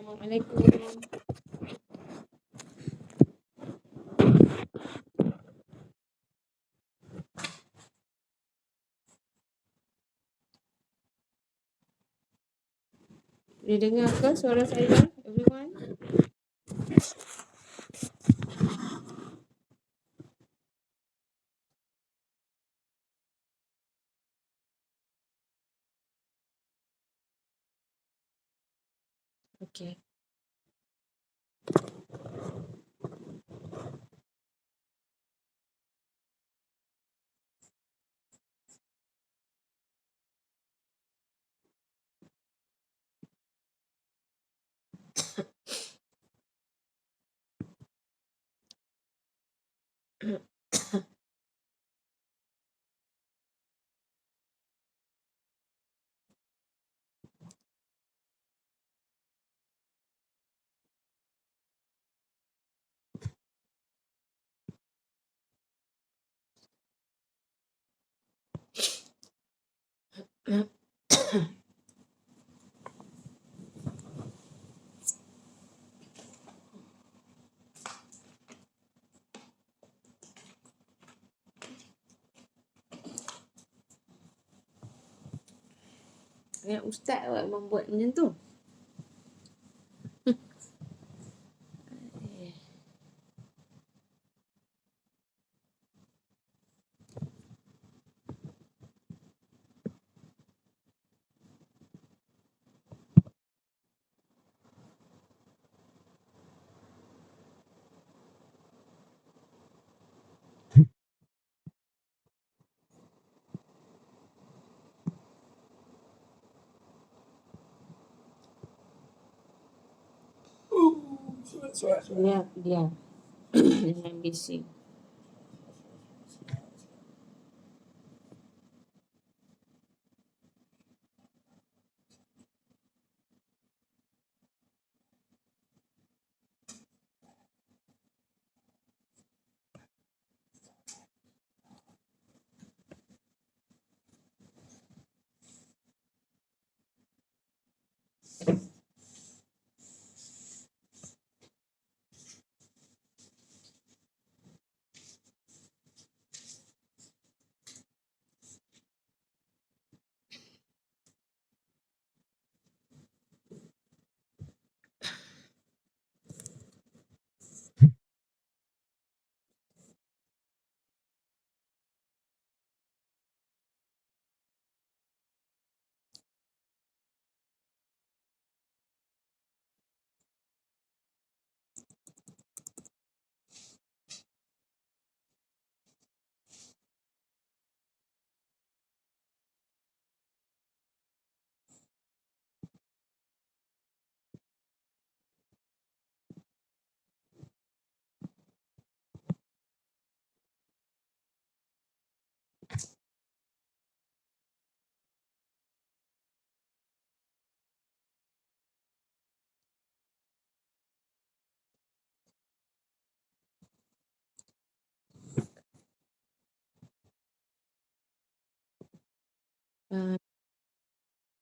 Assalamualaikum. Boleh dengar ke suara saya, everyone? Okay. Yang ustaz awak membuat macam tu. Dia. Jangan bising.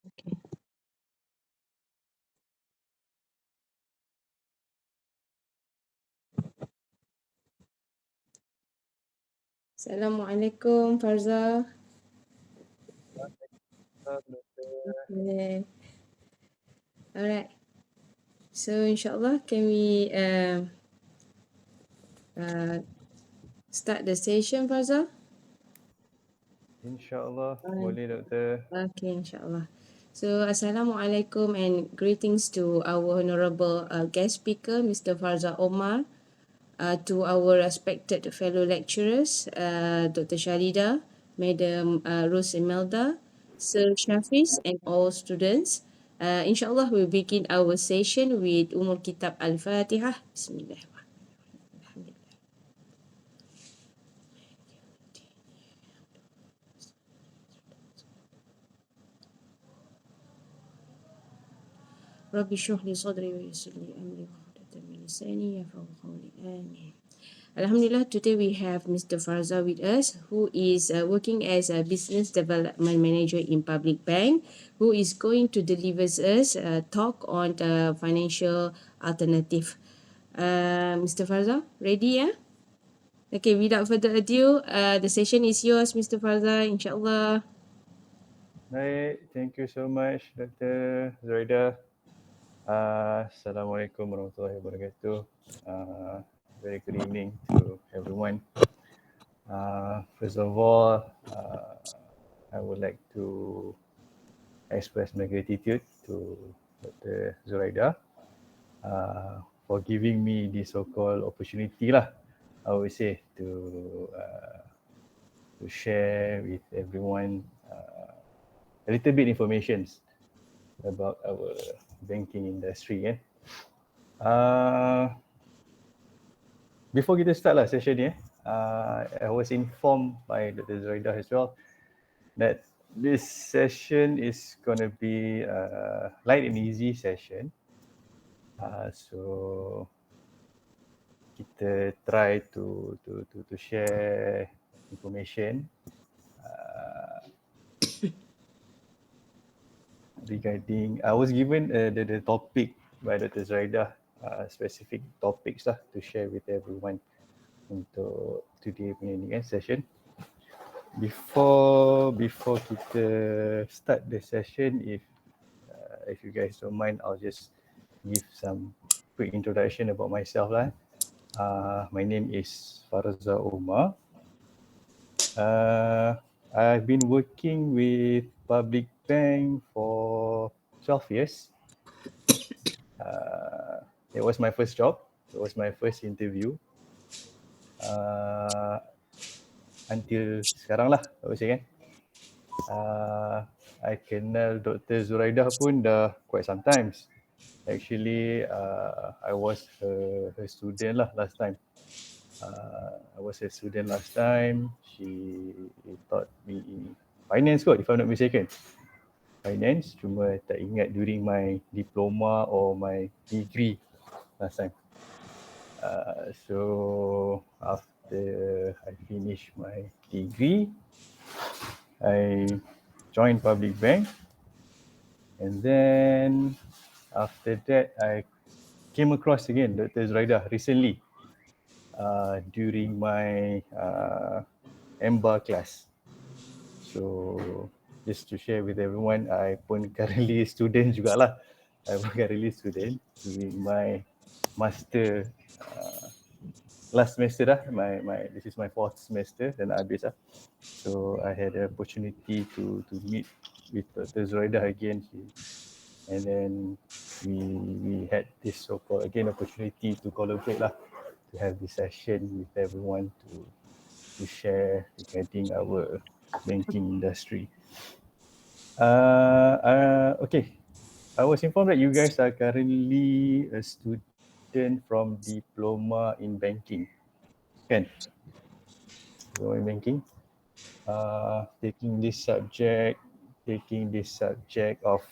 Okay. Assalamualaikum Farza. Okay. Alright. So insyaAllah can we start the session, Farza? InsyaAllah boleh Doktor. Okay, insyaAllah. So Assalamualaikum and greetings to our honourable guest speaker, Mr. Farza Omar, to our respected fellow lecturers, Dr. Sharida, Madam Rose Imelda, Sir Shafiz and all students. InsyaAllah we'll begin our session with Umul Kitab Al-Fatihah. Bismillahirrahmanirrahim. Rabbi shrah li sadri wa yassir li amri wa hlul 'uqdatam min lisani yafqahu qawli. Amin. Alhamdulillah, today we have Mr. Farza with us, who is working as a business development manager in public bank, who is going to deliver us a talk on the financial alternative. Mr. Farza, ready? Yeah. Okay. Without further ado, the session is yours, Mr. Farza. Inshallah. Baik, thank you so much Dr. Zuraida. Assalamualaikum warahmatullahi wabarakatuh. Very good evening to everyone. First of all, I would like to express my gratitude to Dr. Zuraida for giving me this so-called opportunity lah, I would say, to share with everyone a little bit information about our banking industry. Before kita start lah session ni, I was informed by Dr. Zuraida as well that this session is going to be a light and easy session. So kita try to share information regarding, I was given the topic by Dr. Zuraida, specific topics lah to share with everyone untuk today punya ni kan session. Before kita start the session, if you guys don't mind, I'll just give some quick introduction about myself lah. My name is Farza Omar. I've been working with public bank for 12 years. It was my first job. It was my first interview. Until sekarang lah, I would say kan. I kenal Dr. Zuraida pun dah quite sometimes. Actually, I was her student lah last time. I was a student last time. She taught me finance kot, if I'm not mistaken. Finance, cuma tak ingat during my diploma or my degree last time. So after I finished my degree, I joined public bank, and then after that I came across again Dr. Zuraida recently during my MBA class. So just to share with everyone, I pun currently student jugalah. I pun currently student doing my master last semester dah. This is my 4th semester dan habis lah. So I had the opportunity to meet with Dr. Zuraida again, and then we had this so-called again opportunity to collaborate lah, to have this session with everyone to share regarding our banking industry. Okay, I was informed that you guys are currently a student from diploma in banking, kan? Diploma in banking. Taking this subject of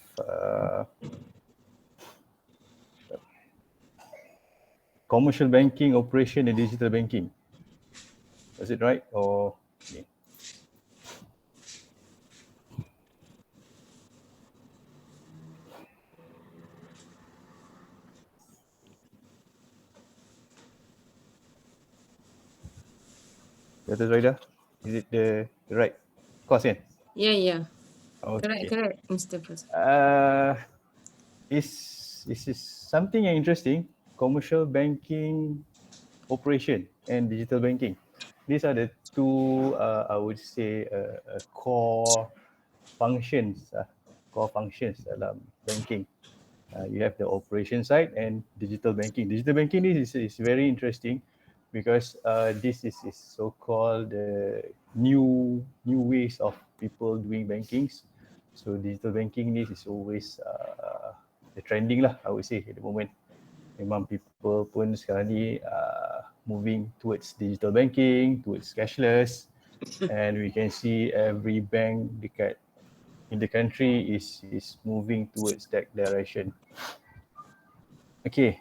commercial banking, operation, and digital banking. Is it right? Or okay. Dr. Zuraida, is it the right course? Yeah. Okay. Correct, Mr. Farza. This is something interesting. Commercial banking, operation, and digital banking. These are the two, I would say, core functions dalam banking. You have the operation side and digital banking. Digital banking is very interesting because this is so-called new ways of people doing bankings. So digital banking this is always the trending lah, I would say at the moment. Memang people pun sekarang ni moving towards digital banking, towards cashless, and we can see every bank in the country is moving towards that direction. Okay,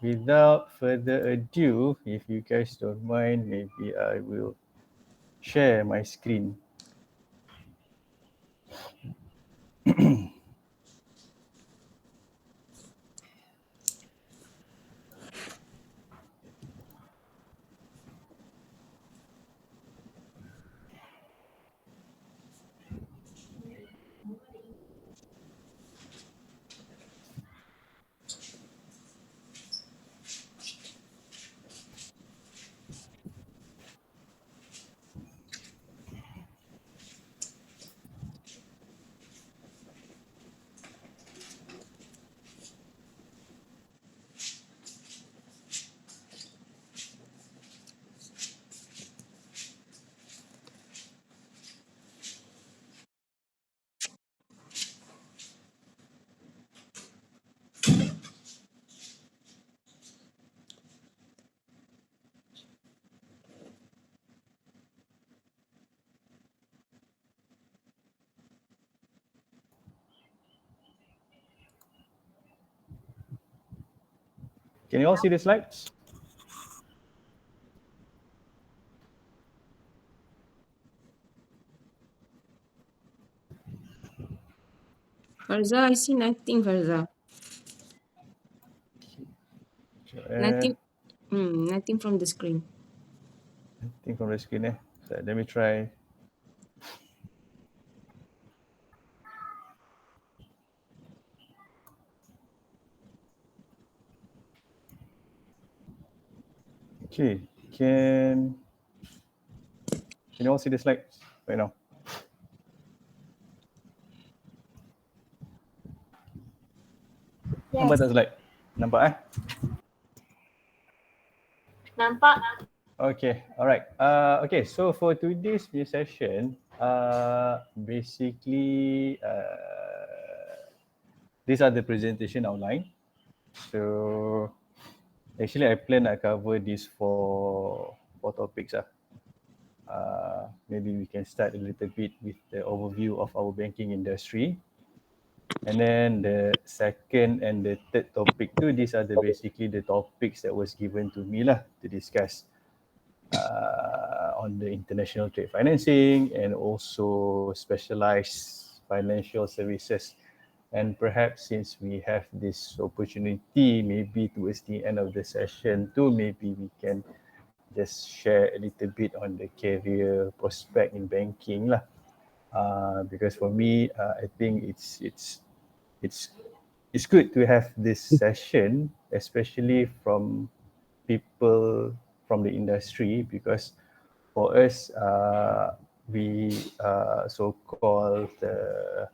Without further ado, if you guys don't mind, maybe I will share my screen. Can you all see the slides? Farza, I see nothing, Farza. Nothing. Nothing from the screen. I think from the screen. So let me try. Okay, can you all see the slides right now? Nampak tak slide? Nampak Nampak. Okay, all right. Okay, so for today's new session, basically, these are the presentation outline. So actually, I plan to cover these four topics. Maybe we can start a little bit with the overview of our banking industry. And then the second and the third topic too, these are basically the topics that was given to me lah to discuss on the international trade financing and also specialized financial services. And perhaps since we have this opportunity, maybe towards the end of the session too, maybe we can just share a little bit on the career prospect in banking lah. Because for me, I think it's good to have this session, especially from people from the industry, because for us, we so-called the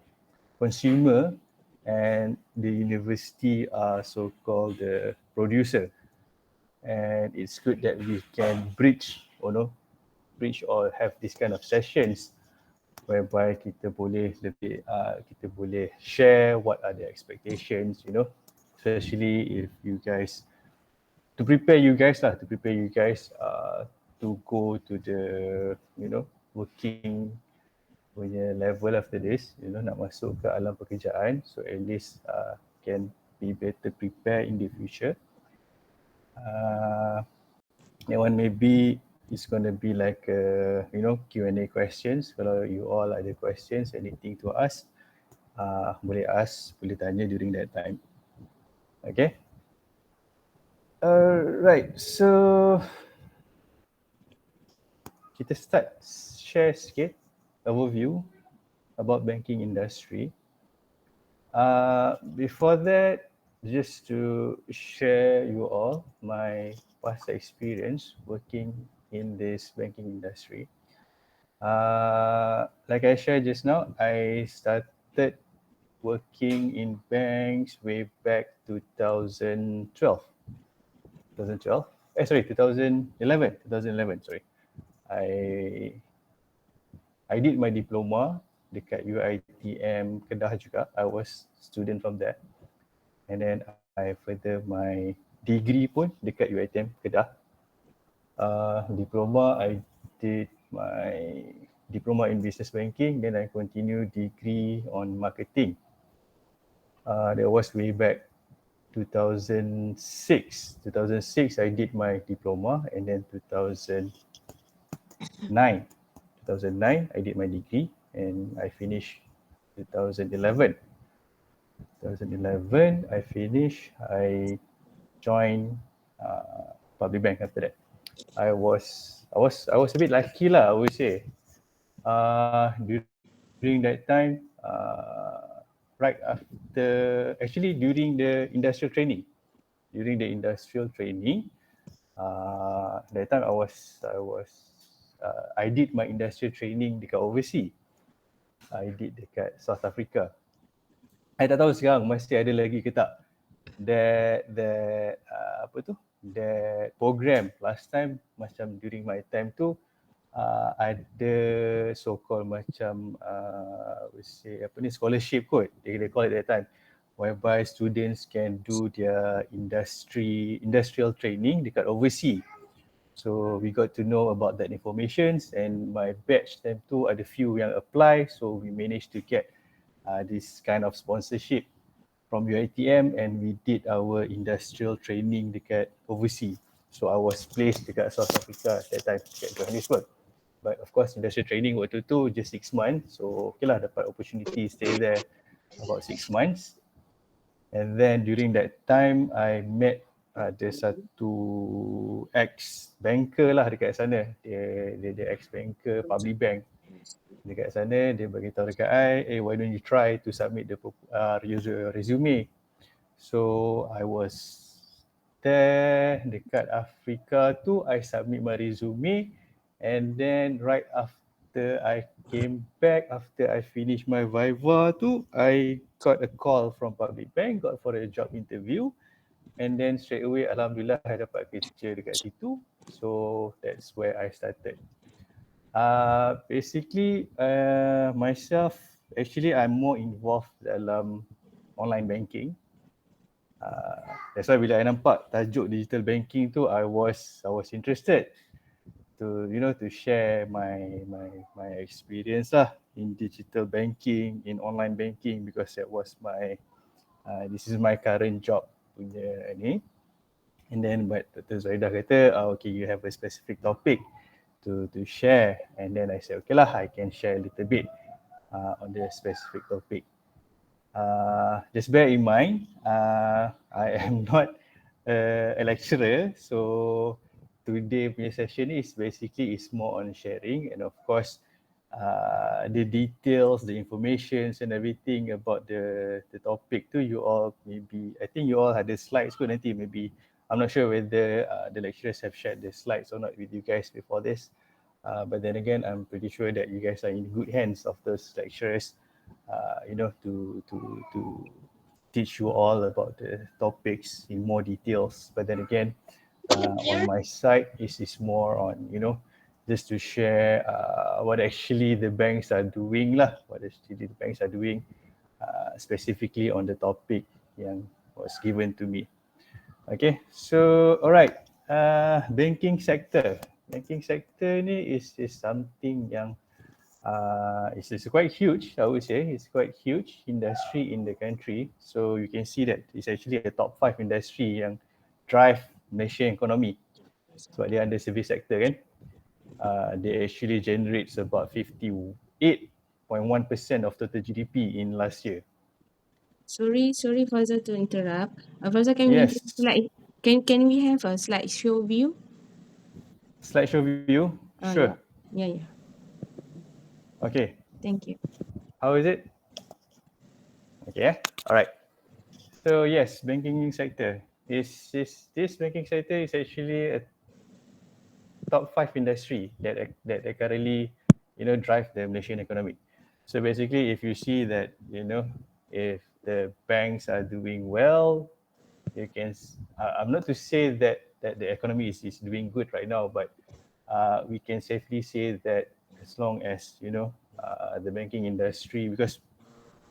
consumer, and the university are so-called the producer. And it's good that we can bridge or have this kind of sessions whereby kita boleh lebih kita boleh share what are the expectations, especially if you guys to prepare you guys to go to the working punya level after this, nak masuk ke alam pekerjaan, so at least can be better prepared in the future. That one maybe it's going to be like Q&A questions. Kalau you all ada questions, anything to ask, boleh ask, boleh tanya during that time. Okay. Right, so kita start share sikit overview about banking industry. Before that, just to share you all my past experience working in this banking industry. Like I shared just now, I started working in banks way back 2012. 2011, sorry. I did my diploma dekat UiTM Kedah juga. I was student from there. And then I further my degree pun dekat UiTM Kedah. Diploma, I did my diploma in business banking, then I continue degree on marketing. That was way back 2006. 2006, I did my diploma, and then 2009, I did my degree, and I finished 2011. 2011, I finished. I joined public bank after that. I was a bit lucky lah, I would say. During that time, right after, actually during the industrial training, that time I did my industrial training dekat overseas. I did dekat South Africa. I tak tahu sekarang masih ada lagi ke tak. Apa tu? That program last time, macam during my time tu, ada so-called macam we say apa ni, scholarship kot, they call it that time, whereby students can do their industrial training dekat overseas. So we got to know about that information, and my batch time tu ada few yang apply, so we managed to get this kind of sponsorship from UiTM, and we did our industrial training dekat overseas. So I was placed dekat South Africa at that time, dekat Johannesburg. But of course, industrial training waktu tu just 6 months. So okay lah, dapat opportunity stay there about 6 months. And then during that time, I met ada satu ex-banker lah dekat sana. Dia ex-banker public bank dekat sana. Dia beritahu dekat I, why don't you try to submit the resume. So I was there dekat Afrika tu, I submit my resume, and then right after I came back, after I finished my viva tu, I got a call from public bank, got for a job interview, and then straight away, alhamdulillah, I dapat kerja dekat situ. So that's where I started. Basically, myself, actually I'm more involved dalam online banking. That's why bila I nampak tajuk digital banking tu, I was interested to share my experience lah in digital banking, in online banking, because that was this is my current job punya ni. And then but Dr. Zaidah kata, okay, you have a specific topic to share, and then I said, okay lah, I can share a little bit on the specific topic. Just bear in mind, I am not a lecturer, so today punya session is more on sharing, and of course the details, the informations and everything about the topic tu, you all maybe, I think you all had the slides kot nanti, maybe I'm not sure whether the lecturers have shared the slides or not with you guys before this, but then again, I'm pretty sure that you guys are in good hands of those lecturers, to teach you all about the topics in more details. But then again, on my side, is more on, just to share what actually the banks are doing lah, specifically on the topic yang was given to me. Okay, so alright, banking sector ni is something yang it's quite huge, I would say. It's quite huge industry in the country. So you can see that it's actually a top 5 industry yang drive Malaysian economy. Sebab dia under service sector kan. They actually generates about 58.1% of total GDP in last year. Sorry, Faza, to interrupt. Faza, can Yes. we slide? Can we have a slideshow view? Slideshow view? Sure. Yeah. Okay. Thank you. How is it? Okay. All right. So yes, banking sector. This banking sector is actually a top 5 industry that currently, drive the Malaysian economy. So basically, if you see that, if the banks are doing well, you can. I'm not to say that the economy is doing good right now, but we can safely say that as long as the banking industry, because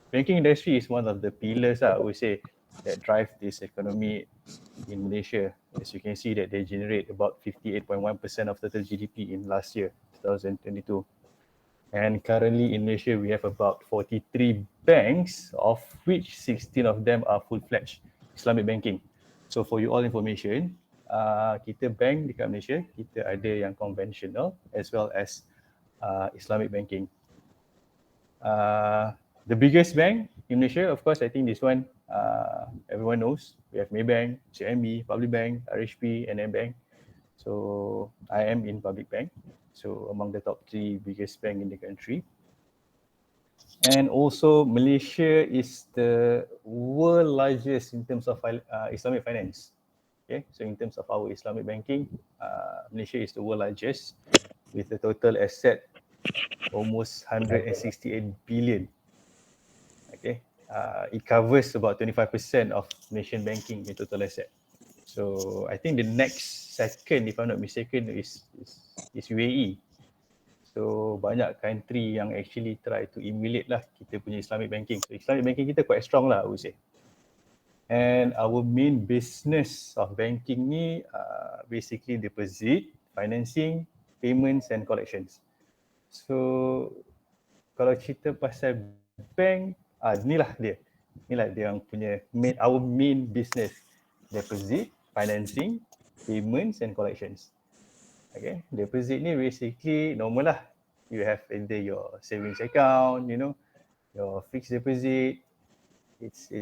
banking industry is one of the pillars, I would say, that drive this economy in Malaysia. As you can see that they generate about 58.1% of total GDP in last year, 2022. And currently in Malaysia, we have about 43 banks, of which 16 of them are full-fledged. Islamic banking. So for you all information, kita bank dekat Malaysia, kita ada yang conventional as well as Islamic banking. The biggest bank in Malaysia, of course, I think this one everyone knows. We have Maybank, CIMB, Public Bank, RHB, and M-Bank. So I am in Public Bank. So among the top 3 biggest bank in the country. And also Malaysia is the world largest in terms of Islamic finance. Okay, so in terms of our Islamic banking, Malaysia is the world largest with a total asset almost 168 billion. Okay, it covers about 25% of Malaysian banking in total asset. So I think the next second, if I'm not mistaken, is UAE. So banyak country yang actually try to emulate lah kita punya Islamic banking. So Islamic banking kita quite strong lah, I would say. And our main business of banking ni basically deposit, financing, payments and collections. So kalau cerita pasal bank, inilah dia. Inilah dia yang punya our main business. Deposit, financing, payments and collections. Okay, deposit ni basically normal lah. You have either your savings account, your fixed deposit. It's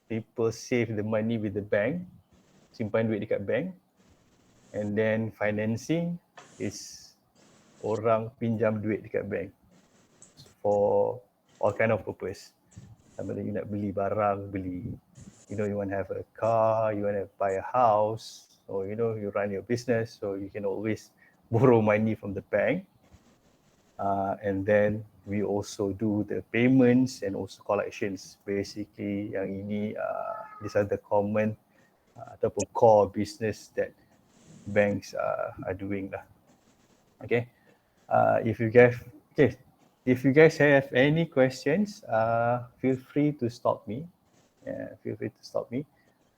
people save the money with the bank, simpan duit dekat bank. And then financing is orang pinjam duit dekat bank for all kind of purpose. Sama ada you nak beli barang, you want to have a car, you want to buy a house, or you run your business, so you can always borrow money from the bank. And then we also do the payments and also collections. Basically yang ini these are the common ataupun core business that banks are doing lah. Okay, if you guys have any questions, feel free to stop me.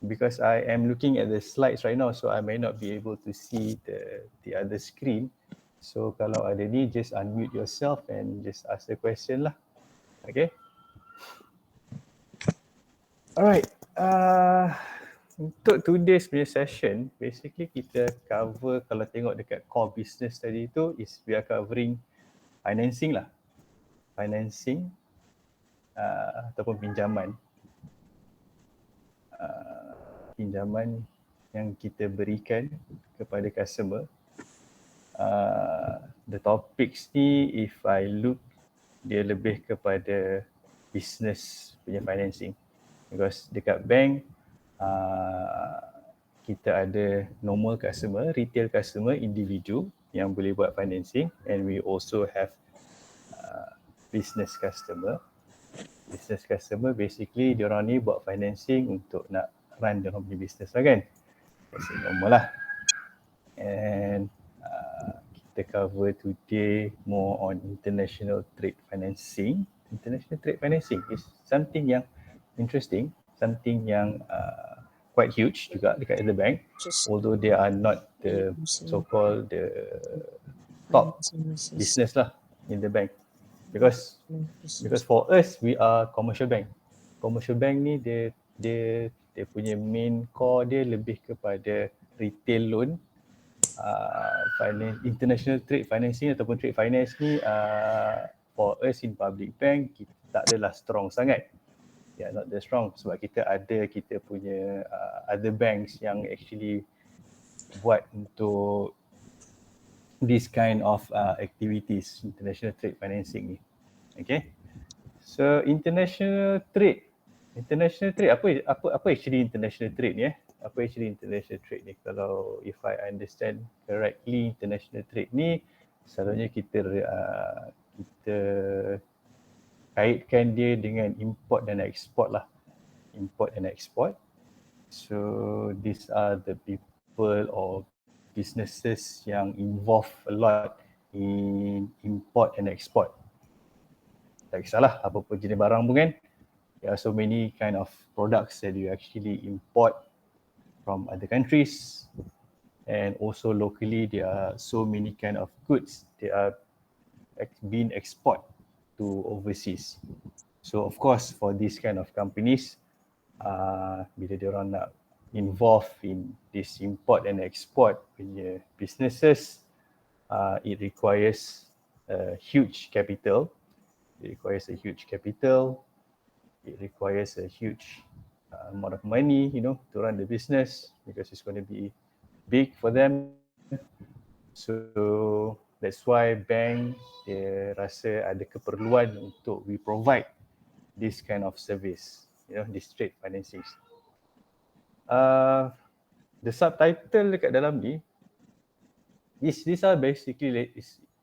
Because I am looking at the slides right now, so I may not be able to see the other screen. So kalau ada ni, just unmute yourself and just ask the question lah. Okay. Alright. Untuk today's punya session, basically kita cover, kalau tengok dekat core business tadi tu, we are covering financing lah. Financing ataupun pinjaman. Pinjaman yang kita berikan kepada customer. The topics ni, if I look, dia lebih kepada business punya financing. Because dekat bank, kita ada normal customer, retail customer, individu yang boleh buat financing, and we also have business customer. Business customer basically diorang ni buat financing untuk nak run diorang punya business lah kan. That's normal lah. And kita cover today more on international trade financing. International trade financing is something yang interesting, something yang quite huge juga dekat the bank, although they are not the so-called the top business lah in the bank. Because for us, we are commercial bank. Commercial bank ni dia punya main core dia lebih kepada retail loan, finance, international trade financing ataupun trade finance ni for us in public bank kita tak adalah strong sangat. Yeah, not that strong sebab kita punya other banks yang actually buat untuk this kind of activities, international trade financing ni. Okay. So international trade apa actually international trade ni Apa actually international trade ni? Kalau if I understand correctly, international trade ni selalunya kita kaitkan dia dengan import dan export lah. Import and export. So these are the people or businesses yang involve a lot in import and export. Tak kisahlah apa pun jenis barang pun kan. There are so many kind of products that you actually import from other countries, and also locally there are so many kind of goods that are being export to overseas. So of course for these kind of companies, bila diorang nak involve in this import and export punya businesses, it requires a huge capital. It requires a huge capital. It requires a huge amount of money, to run the business because it's going to be big for them. So that's why bank dia rasa ada keperluan untuk we provide this kind of service, this trade financing. The subtitle dekat dalam ni, these are basically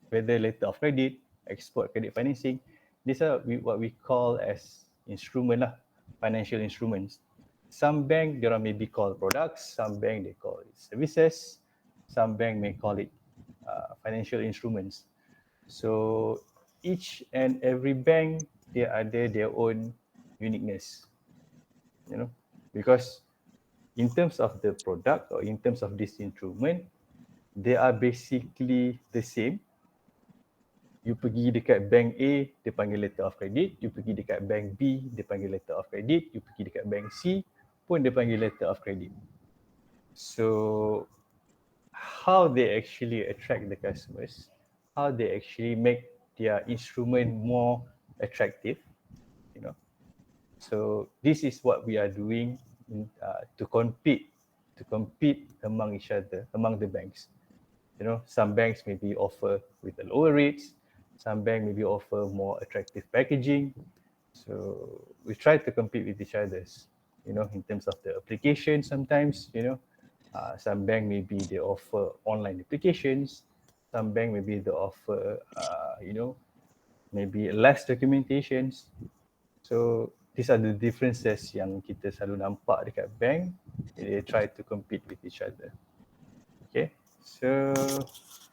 whether letter of credit, export credit financing. These are what we call as instrument lah, financial instruments. Some bank they may be called products, some bank they call it services, some bank may call it financial instruments. So each and every bank they ada their own uniqueness, because in terms of the product or in terms of this instrument, they are basically the same. You pergi dekat bank A, dia panggil letter of credit. You pergi dekat bank B, dia panggil letter of credit. You pergi dekat bank C pun dia panggil letter of credit. So how they actually attract the customers, how they actually make their instrument more attractive, So this is what we are doing to compete among each other, among the banks. Some banks maybe offer with the lower rates, some bank maybe offer more attractive packaging. So we try to compete with each others, in terms of the application sometimes, some bank maybe they offer online applications, some bank maybe they offer, maybe less documentations. So these are the differences yang kita selalu nampak dekat bank. They try to compete with each other. Okay, so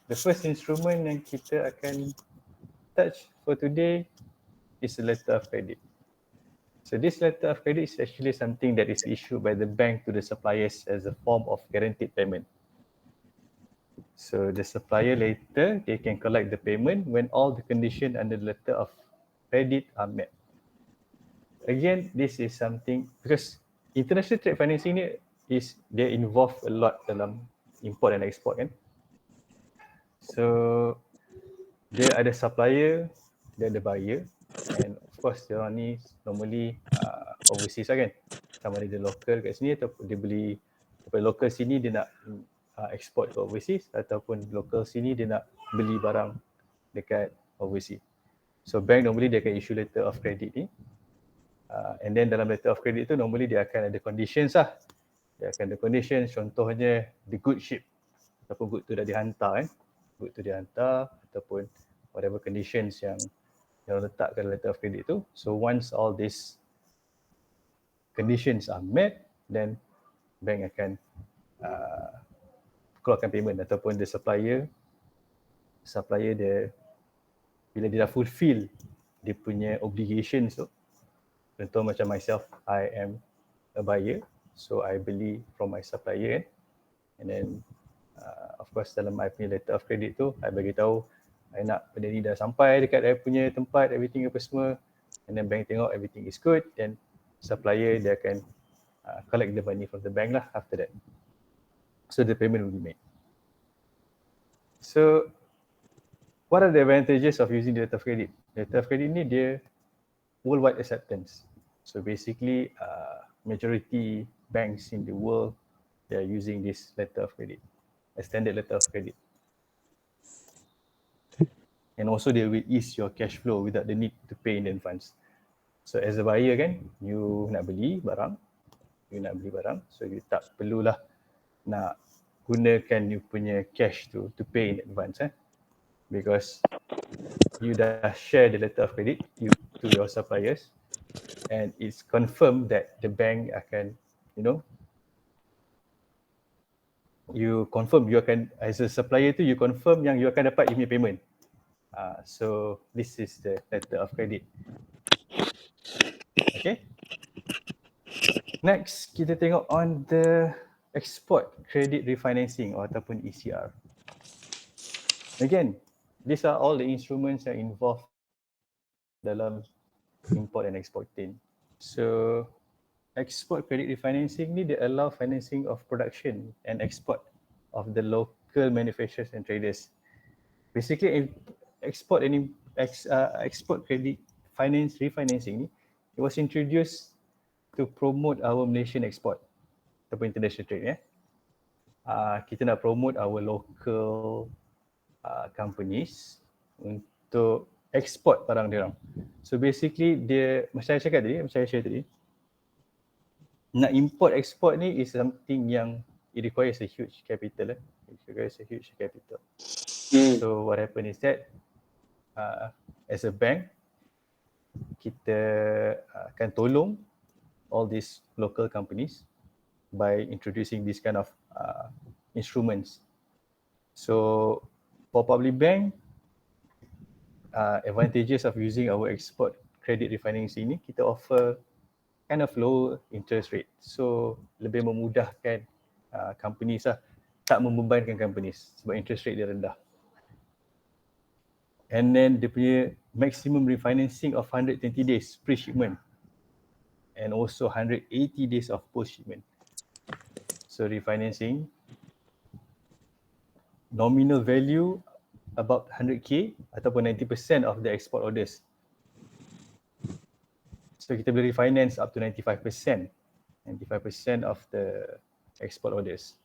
the first instrument yang kita akan touch for today is a letter of credit. So this letter of credit is actually something that is issued by the bank to the suppliers as a form of guaranteed payment. So the supplier later, they can collect the payment when all the conditions under the letter of credit are met. Again, this is something because international trade financing ni is they involve a lot dalam import and export kan. So dia ada supplier, dia ada buyer, and of course dia orang ni normally overseas lah kan. Sama ada dia local kat sini atau dia beli daripada local sini dia nak export ke overseas ataupun local sini dia nak beli barang dekat overseas. So bank normally dia akan issue letter of credit ni. And then dalam letter of credit tu normally dia akan ada conditions lah. Dia akan ada conditions, contohnya the good ship ataupun good tu dah dihantar kan. Good tu dihantar ataupun whatever conditions yang letakkan letter of credit tu. So once all these conditions are met, then bank akan keluarkan payment ataupun the supplier dia bila dia dah fulfill dia punya obligations tu. Contoh macam myself, I am a buyer, so I beli from my supplier, and then of course dalam I punya letter of credit tu, I bagi tahu I nak benda ni dah sampai dekat I punya tempat, everything apa semua, and then bank tengok everything is good, then supplier dia akan collect the money from the bank lah after that. So the payment will be made. So what are the advantages of using the letter of credit? Letter of credit ni dia worldwide acceptance. So basically, majority banks in the world, they are using this letter of credit, a standard letter of credit. And also they will ease your cash flow without the need to pay in advance. So as a buyer kan, you nak beli barang, so you tak perlulah nak gunakan you punya cash to pay in advance because you dah share the letter of credit to your suppliers, and it's confirmed that the bank akan, you confirm you akan, as a supplier tu you confirm yang you akan dapat email payment. So this is the letter of credit. Okay. Next, kita tengok on the export credit refinancing ataupun ECR. Again, these are all the instruments that involved dalam import and exporting. So export credit refinancing ni dia allow financing of production and export of the local manufacturers and traders. Basically, export credit refinancing ni, it was introduced to promote our Malaysian export ataupun international trade. Kita nak promote our local companies untuk export barang dia orang. So basically dia macam saya cakap tadi, macam saya share tadi, nak import export ni is something yang it requires a huge capital. It requires a huge capital. So what happened is that as a bank, kita akan tolong all these local companies by introducing this kind of instruments. So for public bank, advantages of using our export credit refinancing ni, kita offer kind of low interest rate. So lebih memudahkan companies lah, tak membebankan companies sebab interest rate dia rendah. And then dia punya maximum refinancing of 120 days pre-shipment and also 180 days of post-shipment. So refinancing, nominal value about 100k ataupun 90% of the export orders. So kita boleh refinance up to 95% of the export orders.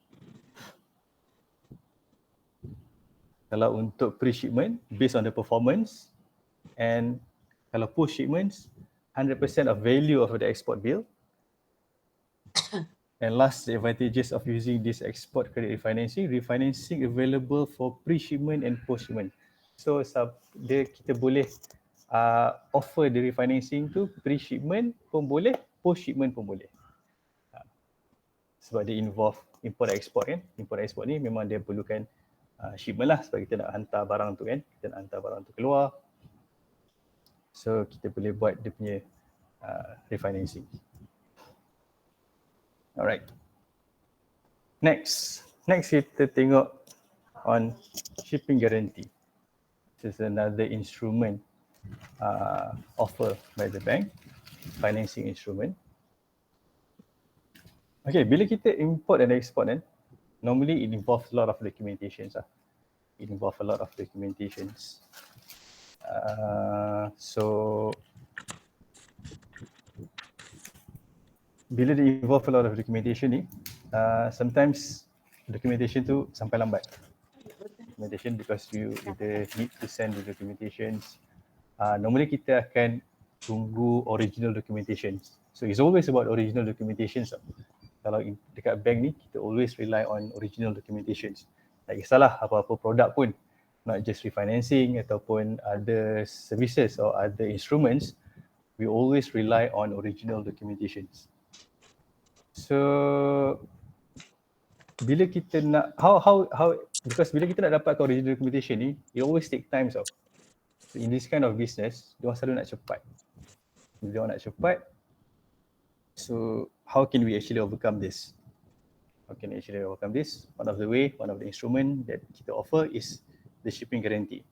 Kalau untuk pre-shipment, based on the performance, and kalau post-shipments, 100% of value of the export bill. And last, the advantages of using this export credit refinancing available for pre-shipment and post-shipment. So kita boleh offer the refinancing tu pre-shipment pun boleh, post-shipment pun boleh. Sebab dia involve import-export kan. Import-export ni memang dia perlukan shipment lah sebab kita nak hantar barang tu kan. Kita nak hantar barang tu keluar. So kita boleh buat dia punya refinancing. Alright. Next kita tengok on shipping guarantee. This is another instrument offered by the bank, financing instrument. Okay, bila kita import and export kan, normally it involves a lot of documentations lah. It involves a lot of documentations. So bila dia involve a lot of documentation ni, sometimes documentation tu sampai lambat. Documentation because you either need to send the documentations. Normally kita akan tunggu original documentations. So it's always about original documentations. Kalau dekat bank ni, kita always rely on original documentations. Tak kisahlah apa-apa produk pun, not just refinancing ataupun other services or other instruments, we always rely on original documentations. So bila kita nak because bila kita nak dapatkan original documentation ni, it always take time. So in this kind of business, dia orang selalu nak cepat. Dia orang nak cepat. So how can we actually overcome this? One of the instrument that kita offer is the shipping guarantee.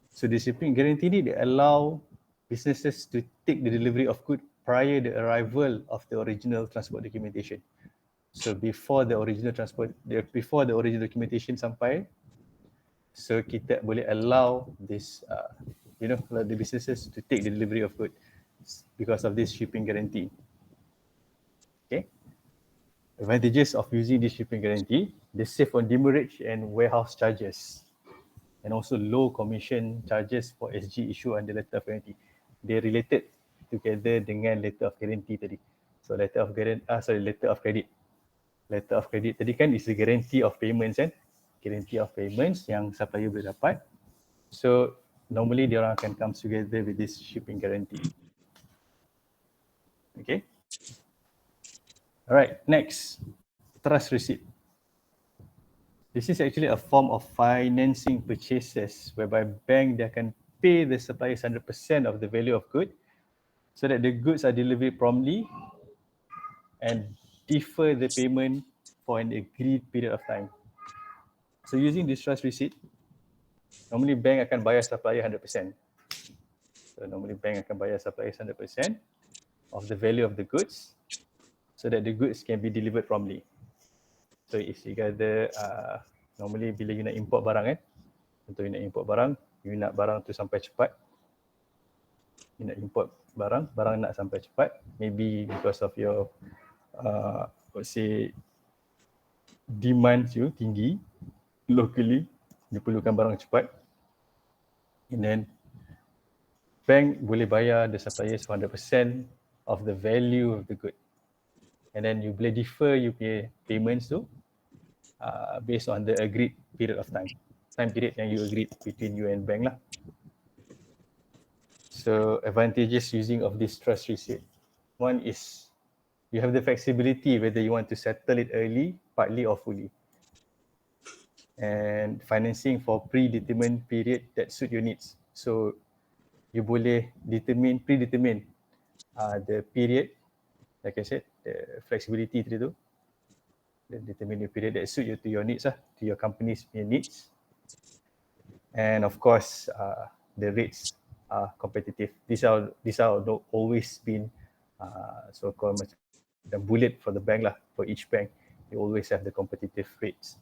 So the shipping guarantee ni, they allow businesses to take the delivery of goods prior the arrival of the original transport documentation. So before the original documentation sampai, so kita boleh allow this, the businesses to take the delivery of goods because of this shipping guarantee. Okay. Advantages of using this shipping guarantee, they save on demurrage and warehouse charges, and also low commission charges for SG issue under letter of guarantee. They related together dengan letter of guarantee tadi. So letter of credit. Letter of credit tadi kan is the guarantee of payments kan. Guarantee of payments yang supplier boleh dapat. So normally dia orang akan come together with this shipping guarantee. Okay. Alright, next, trust receipt. This is actually a form of financing purchases whereby bank they can pay the suppliers 100% of the value of good so that the goods are delivered promptly and defer the payment for an agreed period of time. So using this trust receipt, normally bank akan bayar supplier 100%. So normally bank akan bayar supplier 100% of the value of the goods so that the goods can be delivered promptly. So it's either normally bila you nak import barang contoh you nak import barang, you nak barang tu sampai cepat, you nak import barang nak sampai cepat, maybe because of your let's say demand you tinggi locally, you perlukan barang cepat, and then bank boleh bayar the suppliers 100% of the value of the good, and then you boleh defer you pay payments tu based on the agreed period of time period yang you agreed between you and bank lah. So advantages using of this trust receipt, one is you have the flexibility whether you want to settle it early, partly or fully, and financing for predetermined period that suit your needs. So you boleh predetermine the period, like I said, the flexibility tu, then determine the period that suit you to your needs to your company's needs. And of course, the rates are competitive. These are not always been so-called macam bullet for the bank lah. For each bank, you always have the competitive rates.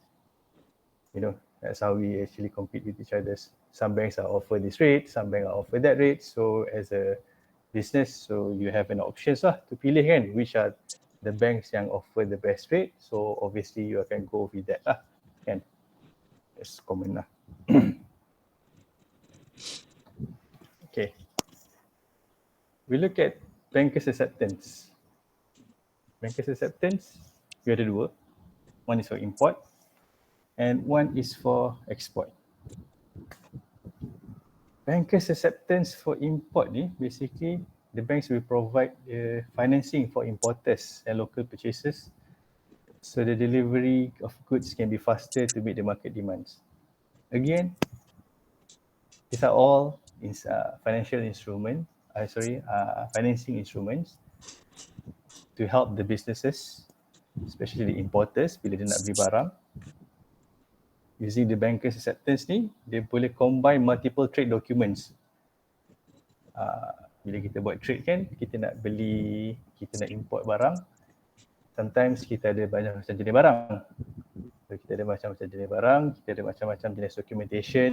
You know, that's how we actually compete with each other. Some banks are offer this rate, some banks are offer that rate. So as a business, so you have an options lah to pilih kan, which are the banks yang offer the best rate. So obviously you can go with that lah, kan? That's common lah. Okay. We look at bankers acceptance. Bankers acceptance, you ada dua. One is for import and one is for export. Bankers acceptance for import ni, basically the banks will provide financing for importers and local purchasers, so the delivery of goods can be faster to meet the market demands. Again, these are all financing instruments to help the businesses, especially the importers, bila dia nak beli barang. Using the bankers acceptance ni, dia boleh combine multiple trade documents. Bila kita buat trade kan, kita nak beli, kita nak import barang, sometimes kita ada banyak macam jenis barang. So, kita ada macam-macam jenis barang, kita ada macam-macam jenis documentation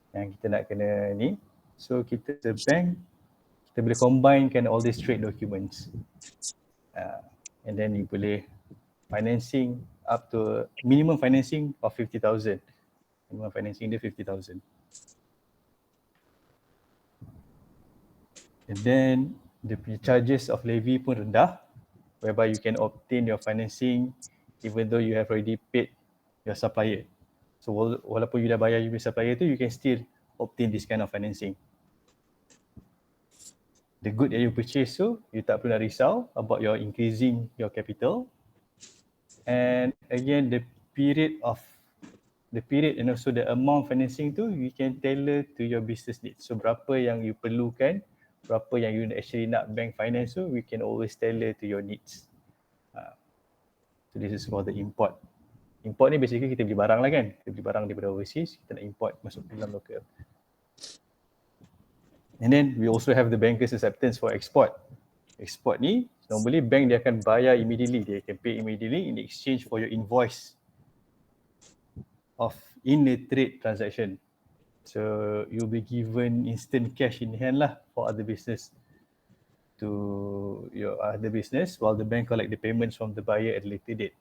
yang kita nak kena ni. So kita the bank, kita boleh combinekan all these trade documents. And then you boleh financing up to minimum financing of 50,000. Minimum financing dia 50,000. And then the charges of levy pun rendah, whereby you can obtain your financing even though you have already paid your supplier. So walaupun you dah bayar your supplier tu, you can still obtain this kind of financing. The good that you purchase tu, you tak perlu nak risau about your increasing your capital. And again, the period and also the amount financing tu, you can tailor to your business needs. So berapa yang you perlukan, berapa yang you actually nak bank finance tu, we can always tailor to your needs. So this is for the import. Import ni basically kita beli barang lah kan. Kita beli barang daripada overseas, kita nak import masuk ke dalam local. And then we also have the bankers acceptance for export. Export ni, normally bank dia akan bayar immediately. Dia can pay immediately in exchange for your invoice of in a trade transaction. So you'll be given instant cash in hand lah for other business to your other business, while the bank collect the payments from the buyer at a later date.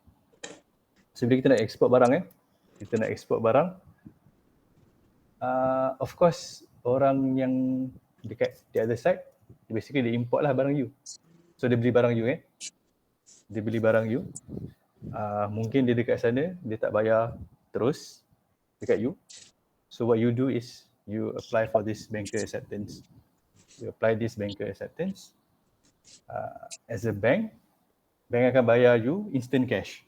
So bila kita nak export barang of course orang yang dekat the other side, basically dia import lah barang you. So dia beli barang you dia beli barang you, mungkin dia dekat sana, dia tak bayar terus dekat you. So what you do is you apply for this banker acceptance. You apply this banker acceptance. As a bank akan bayar you instant cash.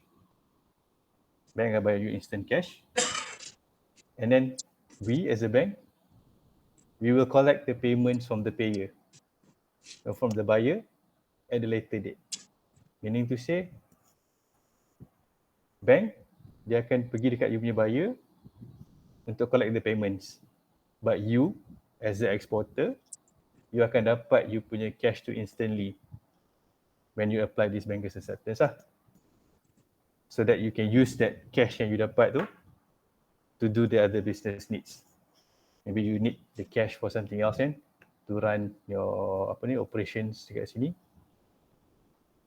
And then we as a bank, we will collect the payments from the payer, or from the buyer at a later date. Meaning to say, bank, dia akan pergi dekat you punya buyer untuk collect the payments. But you, as the exporter, you akan dapat you punya cash tu instantly. when you apply this banker's acceptance lah. So that you can use that cash yang you dapat tu to do the other business needs. Maybe you need the cash for something else kan, to run your operations dekat sini.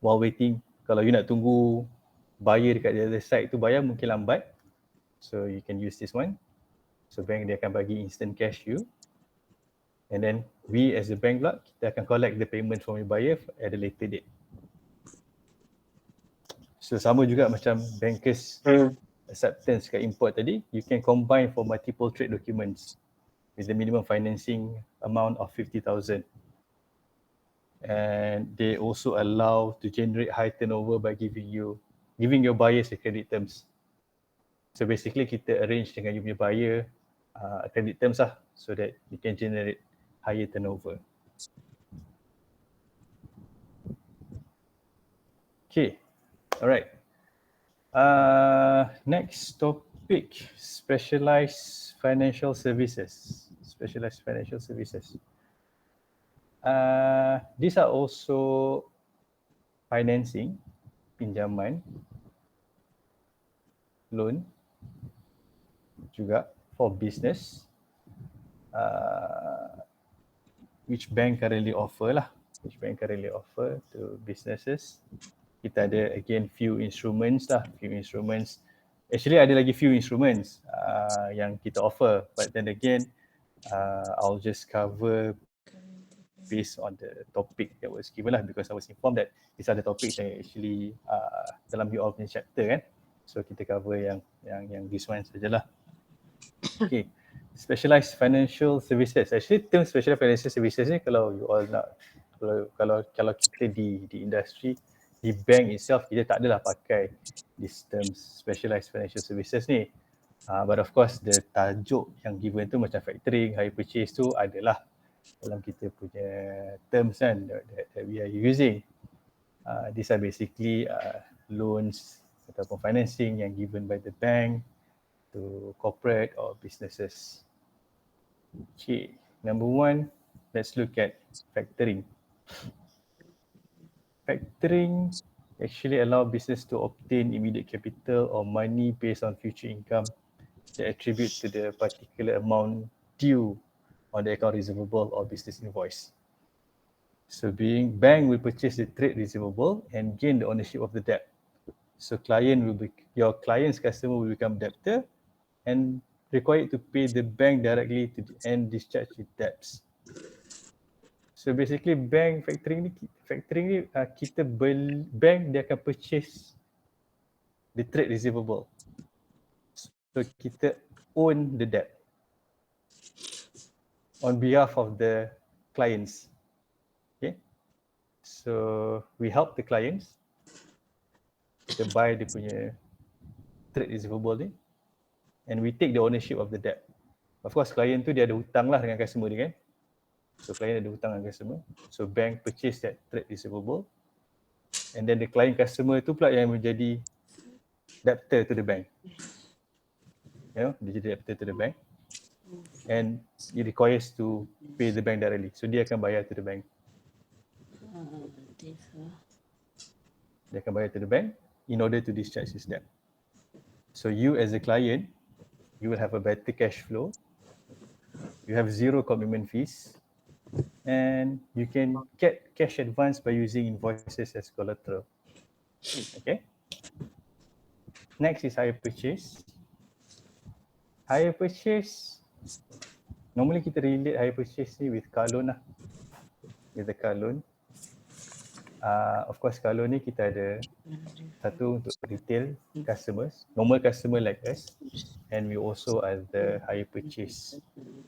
While waiting, kalau you nak tunggu buyer dekat the other side tu bayar mungkin lambat. So you can use this one. So bank dia akan bagi instant cash you. And then we as a bank pula, kita akan collect the payment from your buyer at a later date. So sama juga macam bankers acceptance kat import tadi, you can combine for multiple trade documents with the minimum financing amount of 50,000. And they also allow to generate high turnover by giving your buyers the credit terms. So basically kita arrange dengan you punya buyer credit terms lah, so that you can generate higher turnover. Okay, alright. Next topic, specialized financial services. Specialized financial services. These are also financing, pinjaman, loan juga for business, which bank currently offer to businesses. Kita ada again few instruments. Actually ada lagi few instruments yang kita offer, but then again I'll just cover based on the topic that was given lah, because I was informed that these are the topics yang actually dalam you all punya chapter kan. So kita cover yang this one sajalah. Okay, specialized financial services. Actually term specialized financial services ni kalau you all nak, kalau kita di industri, di bank itself, kita tak adalah pakai this terms specialized financial services ni. But of course the tajuk yang given tu macam factoring, hire purchase tu adalah dalam kita punya terms kan that we are using. These are basically loans ataupun financing yang given by the bank to corporate or businesses. Okay, number one, let's look at factoring. Factoring actually allow business to obtain immediate capital or money based on future income that attribute to the particular amount due on the account receivable or business invoice. So being bank will purchase the trade receivable and gain the ownership of the debt. So your client's customer will become debtor and required to pay the bank directly and discharge its debts. So basically bank factoring ni bank dia akan purchase the trade receivable. So kita own the debt on behalf of the clients. Okay, so we help the clients to buy dia punya trade receivable ni, and we take the ownership of the debt. Of course client tu dia ada hutang lah dengan customer dia kan. So client ada hutang dengan customer, so bank purchase that trade receivable, and then the client customer tu pula yang menjadi debtor to the bank. Dia jadi debtor to the bank, and it requires to pay the bank directly. So dia akan bayar to the bank. Dia akan bayar to the bank in order to discharge his debt. So you as a client, you will have a better cash flow. You have zero commitment fees, and you can get cash advance by using invoices as collateral. Okay. Next is hire purchase. Hire purchase, normally kita relate hire purchase ni with car loan lah. With the car loan. Of course car loan ni kita ada satu untuk retail customers, normal customer like us, and we also are the hire purchase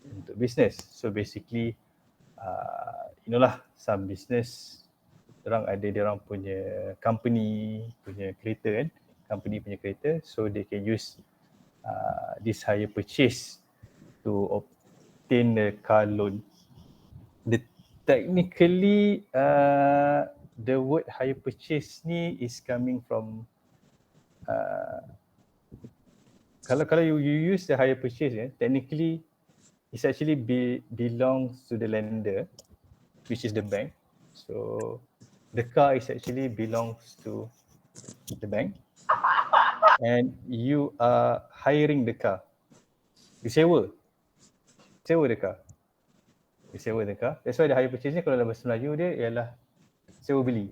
untuk business. So basically some business orang punya company punya kereta kan, company punya kereta, so they can use this hire purchase to obtain the car loan. Technically the word hire purchase ni is coming from kalau you use the hire purchase technically it's actually belongs to the lender, which is the bank. So the car is actually belongs to the bank, and you are hiring the car. You sewa the car. You sewa the car. That's why the hire purchase ni kalau dalam bahasa Melayu dia ialah sewa beli.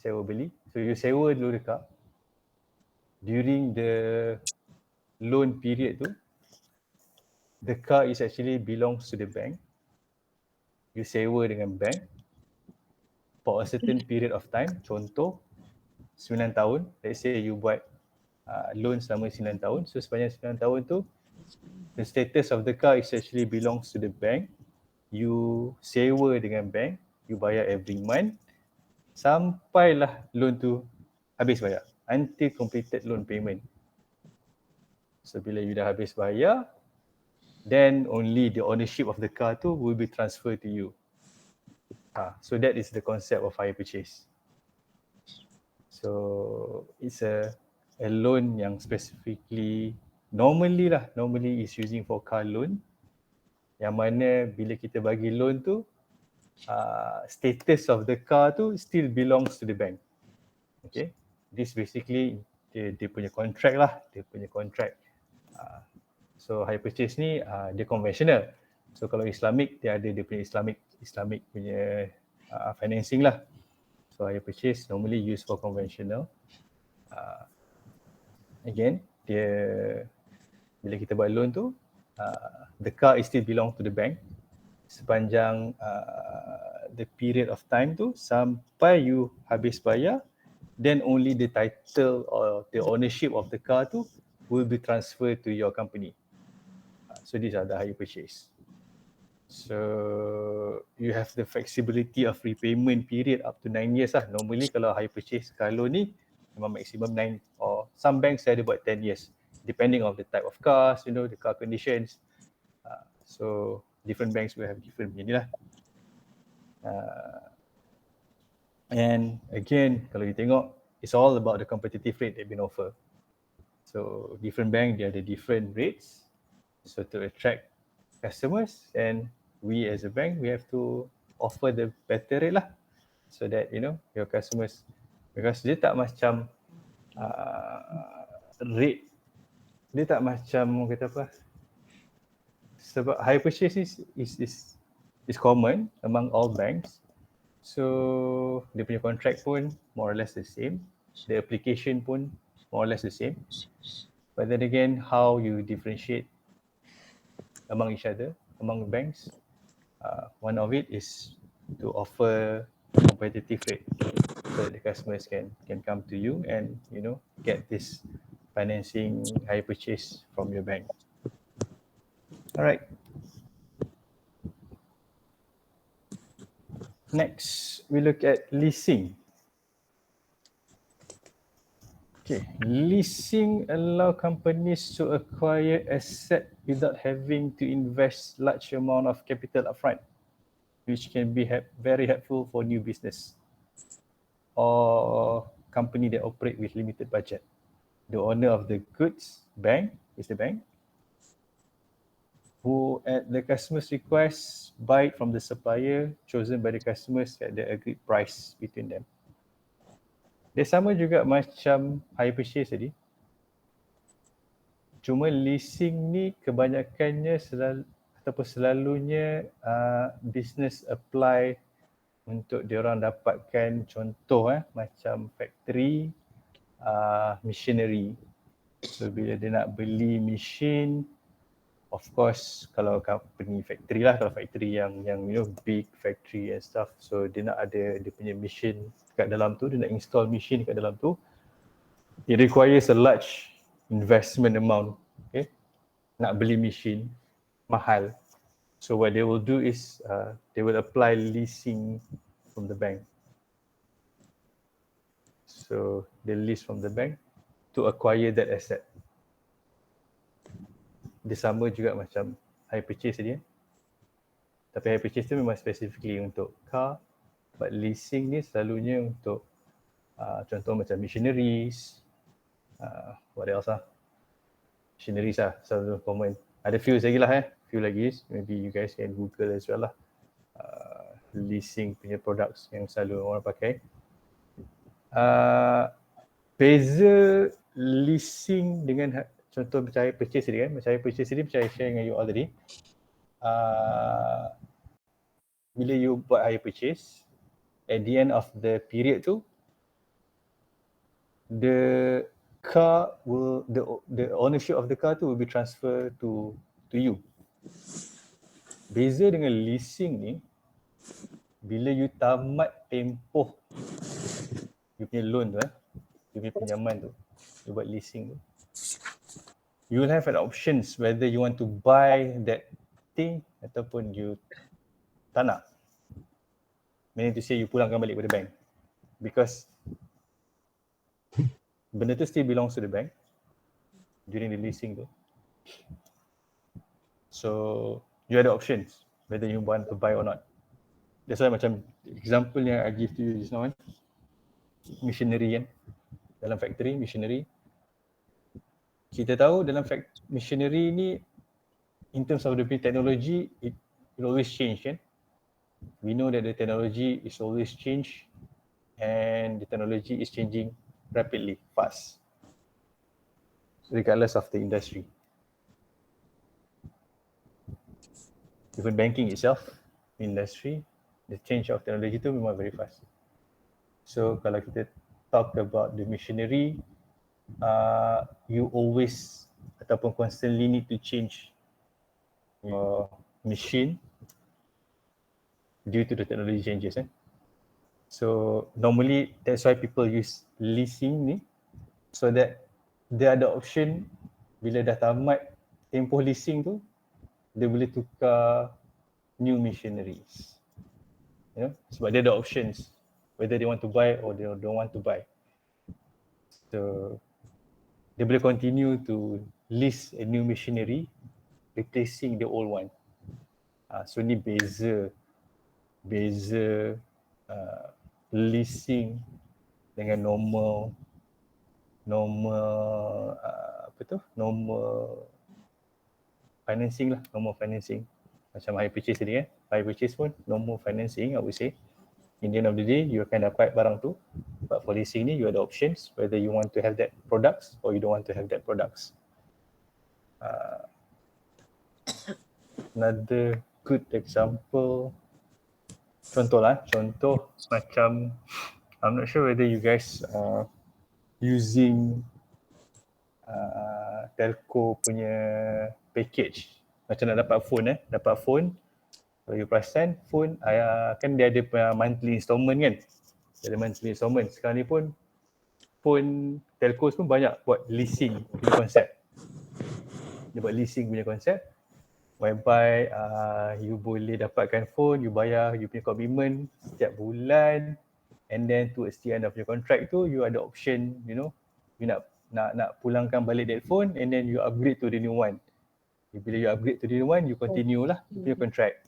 Sewa beli. So you sewa dulu the car. During the loan period tu, the car is actually belongs to the bank. You sewa dengan bank for a certain period of time. Contoh 9 tahun. Let's say you buat loan selama 9 tahun. So sepanjang 9 tahun tu, the status of the car is actually belongs to the bank. You sewa dengan bank, you bayar every month sampailah loan tu habis bayar, until completed loan payment. So bila you dah habis bayar, then only the ownership of the car tu will be transferred to you. So that is the concept of hire purchase. So it's a loan yang specifically normally is using for car loan, yang mana bila kita bagi loan tu, status of the car tu still belongs to the bank. Okay, this basically dia punya contract lah, dia punya contract. So hire purchase ni dia conventional. So kalau Islamic, dia ada dia punya Islamic punya financing lah. So hire purchase normally used for conventional. Again, dia bila kita buat loan tu, the car is still belong to the bank sepanjang the period of time tu sampai you habis bayar, then only the title or the ownership of the car tu will be transferred to your company. So these are the hire purchase. So you have the flexibility of repayment period up to 9 years lah. Normally kalau hire purchase car loan ni memang maximum 9, or some banks ada buat 10 years depending on the type of cars, you know, the car conditions. So different banks will have different ni lah. And again, kalau you tengok, it's all about the competitive rate that been offered. So different bank, they ada different rates. So to attract customers, and we as a bank, we have to offer the better rate lah, so that you know your customers, because dia tak macam rate, dia tak macam kata apa, sebab hire purchase is common among all banks. So dia punya contract pun more or less the same, the application pun more or less the same. But then again, how you differentiate among each other, among banks, one of it is to offer competitive rate, so that the customers can come to you and you know get this financing hire purchase from your bank. All right. Next, we look at leasing. Okay, leasing allow companies to acquire asset without having to invest large amount of capital upfront, which can be very helpful for new business or company that operate with limited budget. The owner of the goods bank is the bank, who at the customer's request buy it from the supplier chosen by the customers at the agreed price between them. Dia sama juga macam hire purchase tadi. Cuma leasing ni kebanyakannya selalunya business apply untuk diorang dapatkan contoh macam factory, machinery. So bila dia nak beli machine, of course kalau company factory lah, kalau factory yang you know big factory and stuff, so dia nak ada dia punya machine kat dalam tu, dia nak install machine kat dalam tu, it requires a large investment amount. Okay, nak beli machine mahal, so what they will do is they will apply leasing from the bank. So they lease from the bank to acquire that asset. Dia sama juga macam hire purchase tadi. Tapi hire purchase tu memang specifically untuk car, but leasing ni selalunya untuk contoh macam machineries, what else machineries selalu common. Ada few lagi lah few lagi, maybe you guys can Google as well lah. leasing punya products yang selalu orang pakai. Beza leasing dengan contoh macam hire purchase tadi kan, macam hire purchase tadi macam I share dengan you all tadi. Bila you buat hire purchase, at the end of the period tu, the car will, the ownership of the car tu will be transferred to you. Beza dengan leasing ni, bila you tamat tempoh you punya loan tu, you punya pinjaman tu, you buat leasing tu, you will have an options whether you want to buy that thing ataupun you tak nak. Meaning to say you pulangkan balik pada bank. Because benda tu still belongs to the bank during the leasing tu. So you ada options whether you want to buy or not. That's why macam example yang I give to you just now kan, machinery kan, dalam factory machinery, kita tahu dalam machinery ni in terms of the technology, it always change kan. We know that the technology is always change and the technology is changing rapidly, fast, regardless of the industry. Even banking itself, industry, the change of technology tu memang very fast. So kalau kita talk about the machinery, you always ataupun constantly need to change your machine due to the technology changes. So normally that's why people use leasing ni, so that dia ada option bila dah tamat tempoh leasing tu, dia boleh tukar new machineries. You know, sebab dia ada options whether they want to buy or they don't want to buy. So dia boleh continue to lease a new machinery replacing the old one. So ni beza leasing dengan normal financing lah, normal financing. Macam hire purchase tadi kan, hire purchase pun normal financing I would say. In the end of the day, you akan dapat barang tu. But for leasing ni, you ada options whether you want to have that products or you don't want to have that products. Another good example, contoh macam, I'm not sure whether you guys are using telco punya package. Macam nak dapat phone, kalau you perasan phone kan dia ada monthly installment kan. Dia ada monthly installment. Sekarang ni pun phone telco pun banyak buat leasing punya konsep. Dia buat leasing punya konsep whereby you boleh dapatkan phone, you bayar you punya commitment setiap bulan, and then towards the end of your contract tu you ada option, you know, you nak pulangkan balik that phone and then you upgrade to the new one. Bila you upgrade to the new one, you continue lah you punya contract.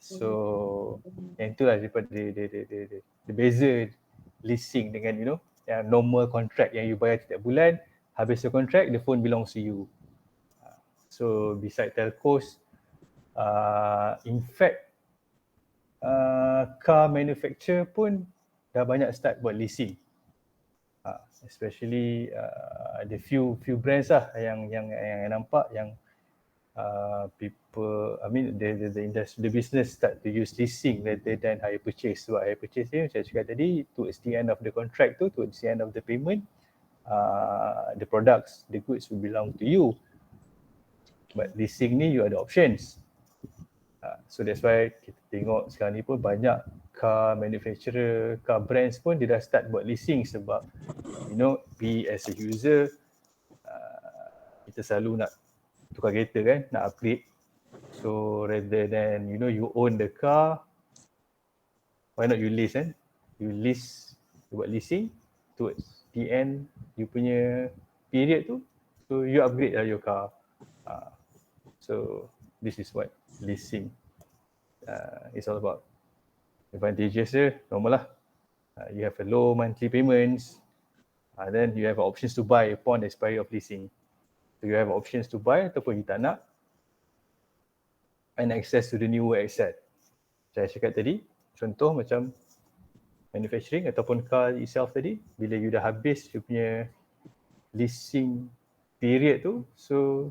So yang itulah daripada the beza leasing dengan, you know, yang normal contract yang you bayar setiap bulan, habis your contract, the phone belongs to you. So beside telcos, in fact car manufacturer pun dah banyak start buat leasing. Especially the few brands lah yang nampak yang people, I mean the industry, the business start to use leasing rather than hire purchase. Sebab hire purchase ni macam cakap tadi, towards the end of the contract tu, towards the end of the payment, the products, the goods will belong to you. But leasing ni you ada options. So that's why kita tengok sekarang ni pun banyak car manufacturer, car brands pun dia dah start buat leasing sebab, you know, we as a user, kita selalu nak tukar kereta kan, nak upgrade. So rather than, you know, you own the car, why not you lease kan? You lease, you buat leasing, towards the end you punya period tu, so you upgrade lah your car. So this is what leasing is all about. Advantages dia normal lah. You have a low monthly payments, then you have options to buy upon the expiry of leasing. So you have options to buy ataupun you tak nak, and access to the newer asset. Saya cakap tadi, contoh macam manufacturing ataupun car itself tadi, bila you dah habis you punya leasing period tu, so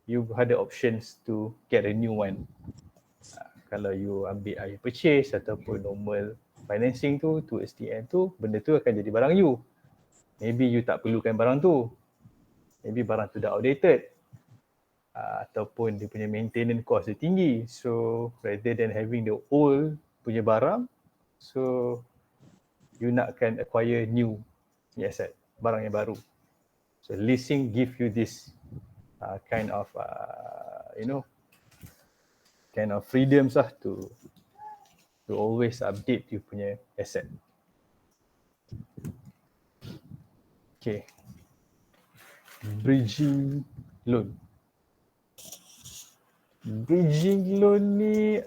you ada options to get a new one. Kalau you ambil hire purchase ataupun normal financing tu towards the end tu, benda tu akan jadi barang you. Maybe you tak perlukan barang tu. Maybe barang tu dah outdated. Ataupun dia punya maintenance cost dia tinggi. So rather than having the old punya barang, so you nakkan acquire new asset, barang yang baru. So leasing give you this kind of kind of freedoms lah to always update you punya asset. Okay. Bridging loan. Bridging loan ni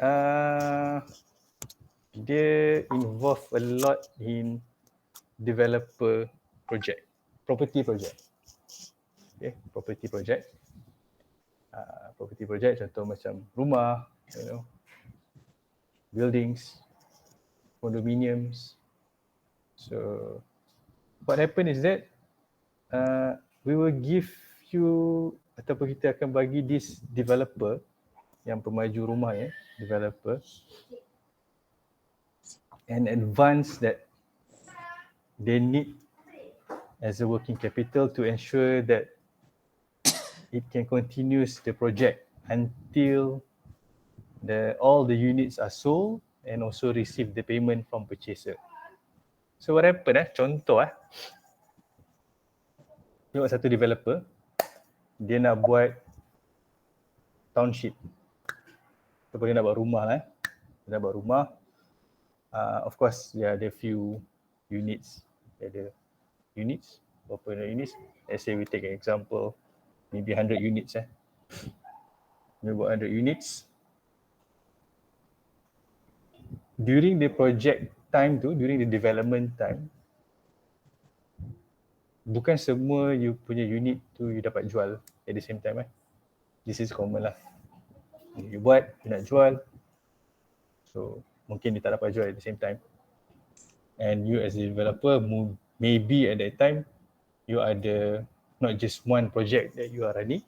dia involve a lot in developer project, property project. Okay, property project. Property project contoh macam rumah, buildings, condominiums. So what happen is that we will give you ataupun kita akan bagi this developer yang pemaju rumah developer an advance that they need as a working capital to ensure that it can continue the project until all the units are sold and also receive the payment from purchaser. So what happen contoh tengok satu developer, dia nak buat township ataupun dia nak buat rumah dia nak buat rumah. Of course dia ada few units, berapa units, let's say we take an example maybe 100 units dia buat 100 units. During the project time tu, during the development time, bukan semua you punya unit tu you dapat jual at the same time This is common lah. You buat, you nak jual, so mungkin you tak dapat jual at the same time. And you as a developer, maybe at that time, you ada not just one project that you are running,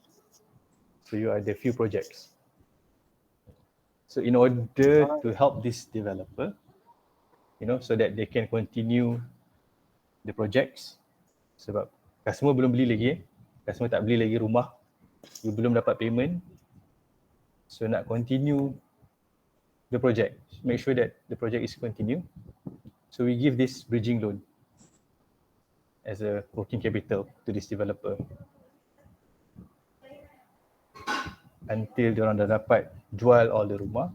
so you ada few projects. So in order to help this developer, so that they can continue the projects, sebab customer belum beli lagi, customer tak beli lagi rumah, you belum dapat payment, so nak continue the project, make sure that the project is continue. So we give this bridging loan as a working capital to this developer until diorang dah dapat jual all the rumah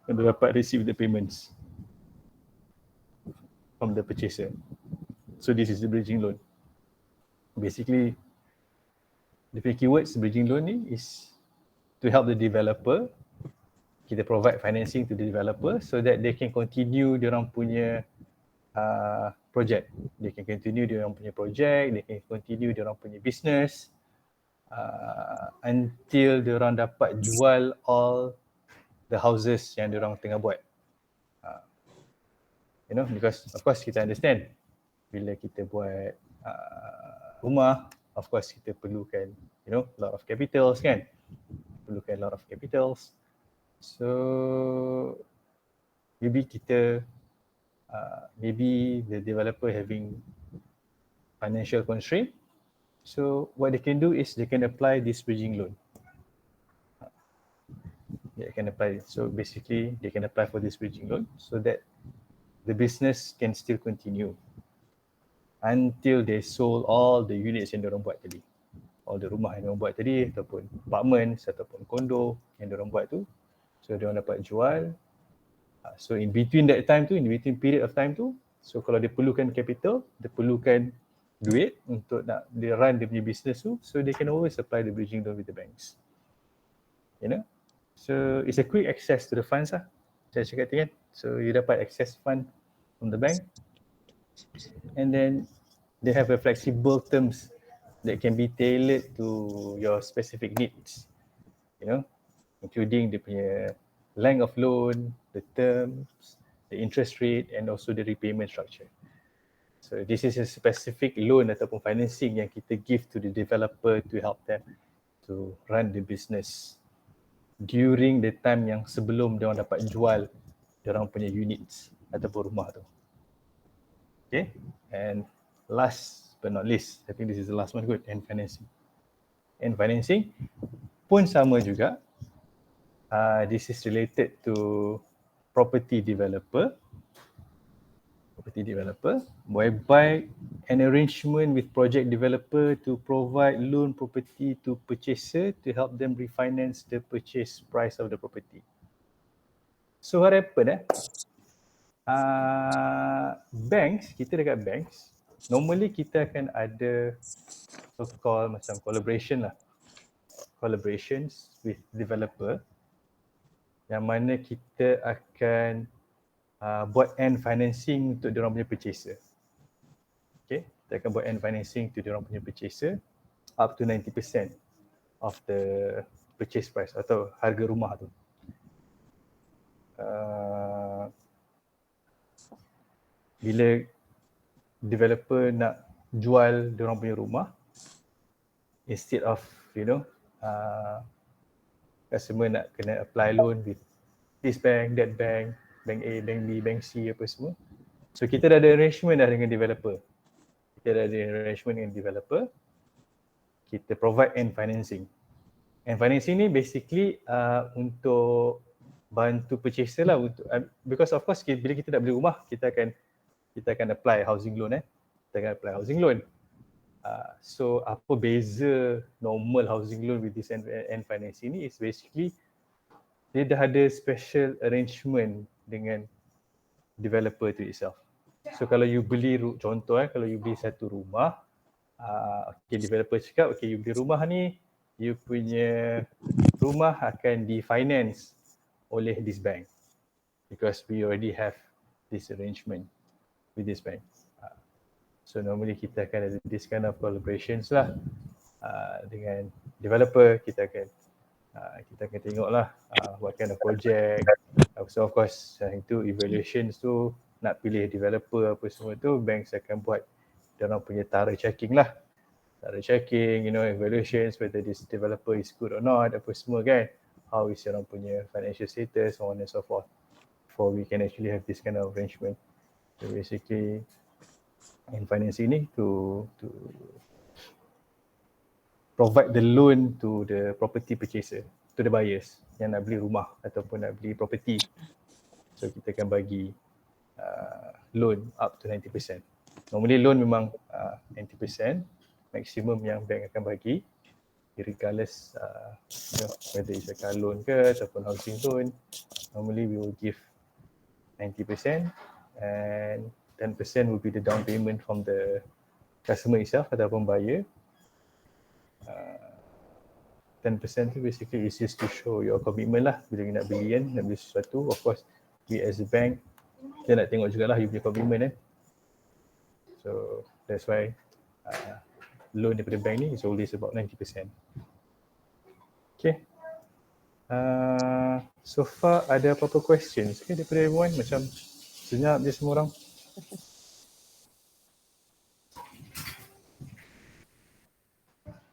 and dah dapat receive the payments from the purchaser. So this is the bridging loan. Basically, the keywords bridging loan ni is to help the developer. Kita provide financing to the developer so that they can continue diorang punya project. They can continue diorang punya project, they can continue diorang punya business until diorang dapat jual all the houses yang diorang tengah buat. Because of course kita understand bila kita buat rumah, of course kita perlukan lot of capitals perlukan lot of capitals. So maybe maybe the developer having financial constraint, so what they can do is they can apply this bridging loan. They can apply, so basically they can apply for this bridging loan so that the business can still continue until they sold all the units yang diorang buat tadi, all the rumah yang diorang buat tadi ataupun apartments ataupun kondo yang diorang buat tu. So diorang dapat jual. So in between that time tu, in between period of time tu, so kalau dia perlukan capital, dia perlukan duit untuk nak dia run dia punya business tu, so they can always apply the bridging loan with the banks. So it's a quick access to the funds saya cakap tadi So you dapat access fund from the bank, and then they have a flexible terms that can be tailored to your specific needs, including dia punya length of loan, the terms, the interest rate, and also the repayment structure. So this is a specific loan ataupun financing yang kita give to the developer to help them to run the business during the time yang sebelum dia orang dapat jual dia orang punya units ataupun rumah tu. Okay, and last but not least, I think this is the last one, good, and financing. And financing pun sama juga. This is related to property developer, whereby an arrangement with project developer to provide loan property to purchaser to help them refinance the purchase price of the property. So what happened? Banks, kita dekat banks, normally kita akan ada so-called macam collaborations with developer yang mana kita akan buat end financing untuk diorang punya purchaser. Okay, kita akan buat end financing untuk diorang punya purchaser up to 90% of the purchase price atau harga rumah tu. Bila developer nak jual diorang punya rumah, instead of customer nak kena apply loan with this bank, that bank, bank A, bank B, bank C apa semua. So kita dah ada arrangement dah dengan developer. Kita provide end financing. End financing ni basically untuk bantu purchaser lah, untuk because of course bila kita nak beli rumah, kita akan apply housing loan. So apa beza normal housing loan with this end financing ni is basically dia dah ada special arrangement dengan developer tu itself. So kalau you beli, contoh kalau you beli satu rumah, okay, developer cakap, okay, you beli rumah ni, you punya rumah akan di-finance oleh this bank because we already have this arrangement with this bank. So normally kita akan ada this kind of collaborations lah dengan developer. Kita akan tengok lah what kind of project. So of course itu evaluations tu, nak pilih developer apa semua tu, banks akan buat diorang punya thorough checking lah. Evaluations whether this developer is good or not, apa semua kan. How is diorang punya financial status, so on and so forth, before we can actually have this kind of arrangement. So basically in financing ni to provide the loan to the property purchaser, to the buyers yang nak beli rumah ataupun nak beli property. So kita akan bagi loan up to 90%. Normally loan memang 90% maximum yang bank akan bagi, regardless whether it's a car loan ke ataupun housing loan. Normally we will give 90% and 10% will be the down payment from the customer itself ataupun buyer. 10% tu basically is just to show your commitment lah bila nak beli nak beli sesuatu. Of course, we as a bank, kita nak tengok jugalah you punya commitment. So that's why loan daripada bank ni is always about 90%. Okay. So far ada apa-apa questions ke daripada everyone? Macam senyap je semua orang.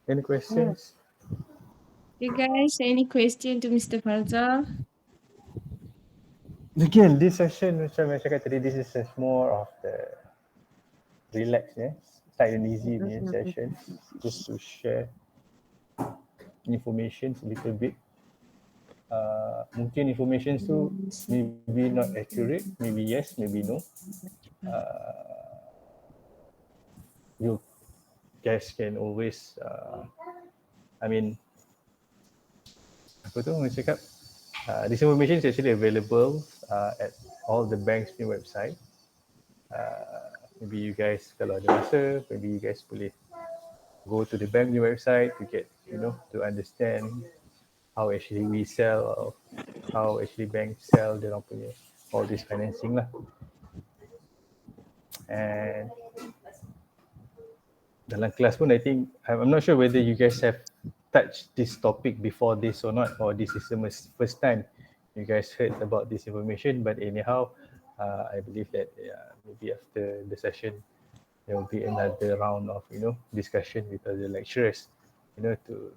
Any questions? Okay guys, any question to Mr. Farza? Again, this session macam saya cakap tadi, this is more of the relax, tight and easy session, just to share information a little bit. Mungkin information tu maybe not accurate, maybe yes, maybe no. You guys can always, saya cakap, this information is actually available at all the banks' new website. Maybe you guys, kalau ada masa, maybe you guys boleh go to the bank new website to get, to understand how actually we sell, or how actually banks sell their punya all this financing lah. And dalam kelas pun, I think, I'm not sure whether you guys have touched this topic before this or not, or this is the first time you guys heard about this information, but anyhow, I believe that maybe after the session, there will be another round of discussion with other lecturers, to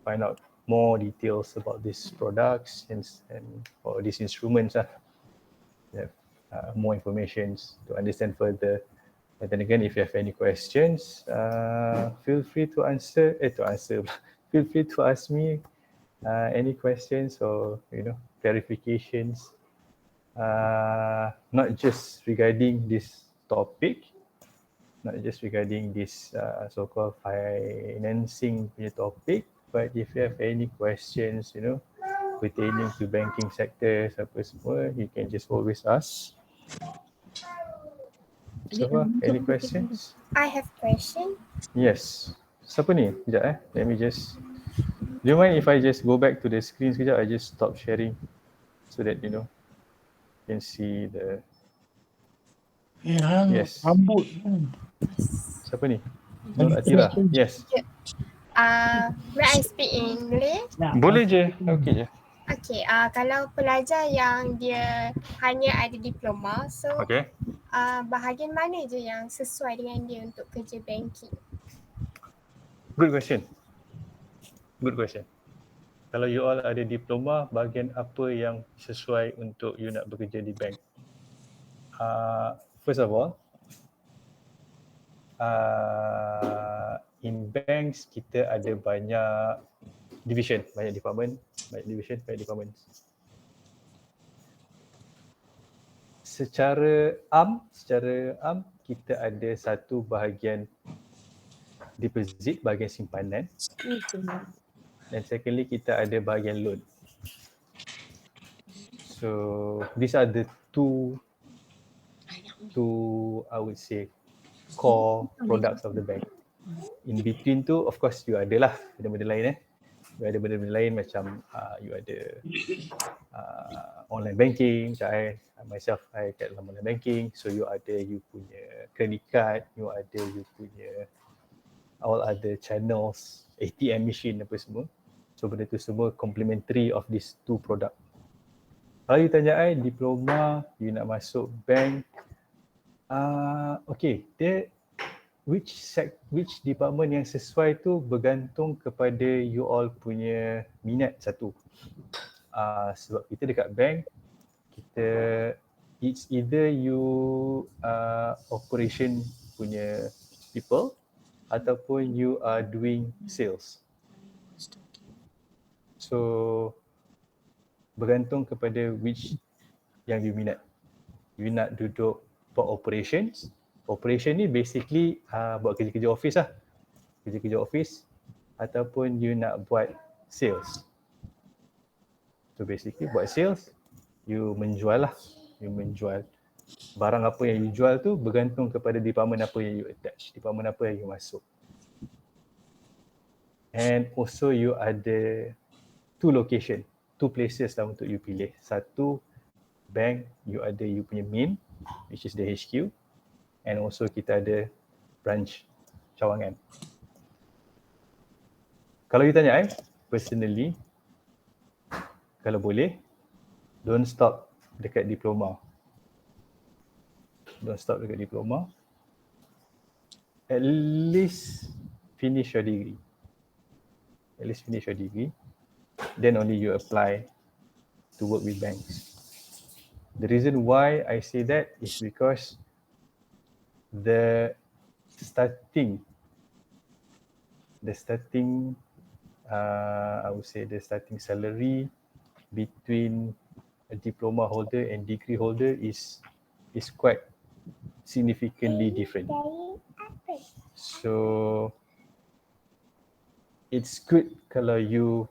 find out more details about these products and or these instruments. Have more informations to understand further. And then again, if you have any questions, feel free to answer. Feel free to ask me any questions or clarifications. Not just regarding this topic, not just regarding this so-called financing topic, but if you have any questions, pertaining to banking sector, apa semua, you can just always ask. So, any questions? I have question. Yes. Siapa ni? Sekejap Let me just... Do you mind if I just go back to the screen sekejap? I just stop sharing so that, you can see the... Yes. Rambut. Siapa ni? Nur Atira. Yes. May I speak in Malay? Boleh je. Okay je. Okay, kalau pelajar yang dia hanya ada diploma, so Okay. bahagian mana je yang sesuai dengan dia untuk kerja banking? Good question. Good question. Kalau you all ada diploma, bahagian apa yang sesuai untuk you nak bekerja di bank? First of all, in banks kita ada banyak division, banyak department, banyak division, banyak department. Secara am kita ada satu bahagian deposit, bahagian simpanan. Dan secondly kita ada bahagian loan. So these are the two I would say core products of the bank. In between tu of course you ada lah benda-benda lain You ada benda-benda lain macam you ada online banking. Myself I kat dalam online banking. So you ada you punya credit card, you ada you punya all other channels, ATM machine apa semua. So benda tu semua complementary of these two product. Kalau you tanya diploma, you nak masuk bank, okay, which department yang sesuai tu bergantung kepada you all punya minat satu. Sebab kita dekat bank, it's either you operation punya people ataupun you are doing sales. So bergantung kepada which yang you minat. You nak duduk buat operations. Operation ni basically buat kerja-kerja office lah. Kerja-kerja office ataupun you nak buat sales. So basically buat sales, you menjual lah. You menjual barang apa yang you jual tu bergantung kepada department apa yang you attach, department apa yang you masuk. And also you ada two location, two places lah untuk you pilih. Satu, bank you ada you punya main, which is the HQ, and also kita ada branch cawangan. Kalau you tanya personally, kalau boleh, don't stop dekat diploma. Don't stop dekat diploma. At least finish your degree. At least finish your degree. Then only you apply to work with banks. The reason why I say that is because the starting I would say the starting salary between a diploma holder and degree holder is quite significantly different. So it's good kalau you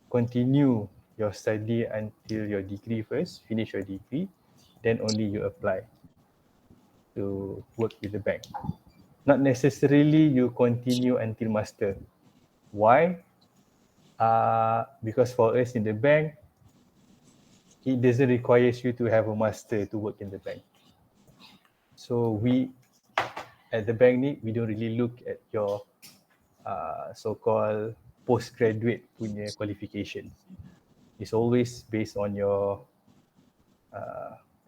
continue your study until your degree first, finish your degree, then only you apply to work with the bank. Not necessarily you continue until master. Why? Because for us in the bank, it doesn't require you to have a master to work in the bank. So we at the bank we don't really look at your so-called postgraduate punya qualification. It's always based on your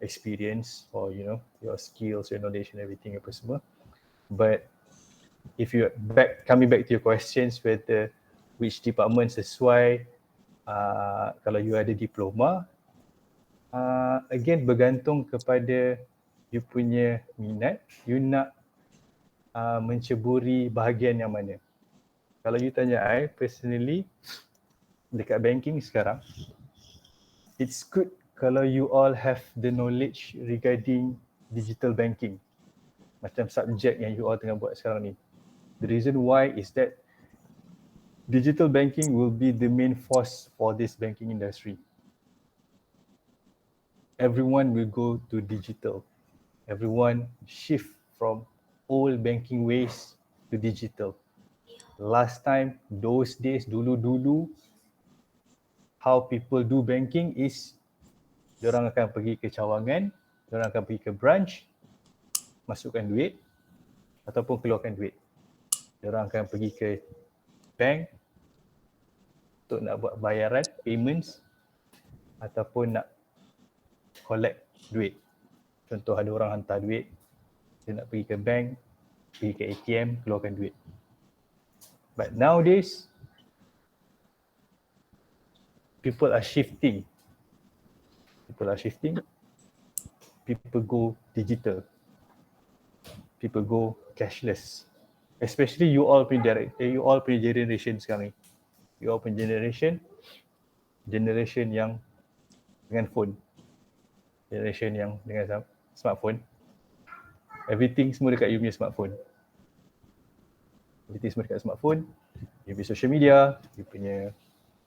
experience or your skills, your knowledge and everything apa semua. But if you coming back to your questions whether which department sesuai kalau you ada diploma, again bergantung kepada you punya minat, you nak menceburi bahagian yang mana. Kalau you tanya I personally, dekat banking sekarang, it's good kalau you all have the knowledge regarding digital banking, macam subjek yang you all tengah buat sekarang ni. The reason why is that digital banking will be the main force for this banking industry. Everyone will go to digital. Everyone shift from old banking ways to digital. Last time, those days, dulu-dulu, how people do banking is diorang akan pergi ke cawangan, diorang akan pergi ke branch, masukkan duit ataupun keluarkan duit. Diorang akan pergi ke bank untuk nak buat bayaran, payments ataupun nak collect duit. Contoh ada orang hantar duit, dia nak pergi ke bank, pergi ke ATM, keluarkan duit. But nowadays, people are shifting. People go digital. People go cashless. Especially you all punya generation sekarang ni. You all punya generation yang dengan phone. Generation yang dengan smartphone. Everything semua dekat you punya smartphone. Everything semua dekat smartphone. You punya social media, you punya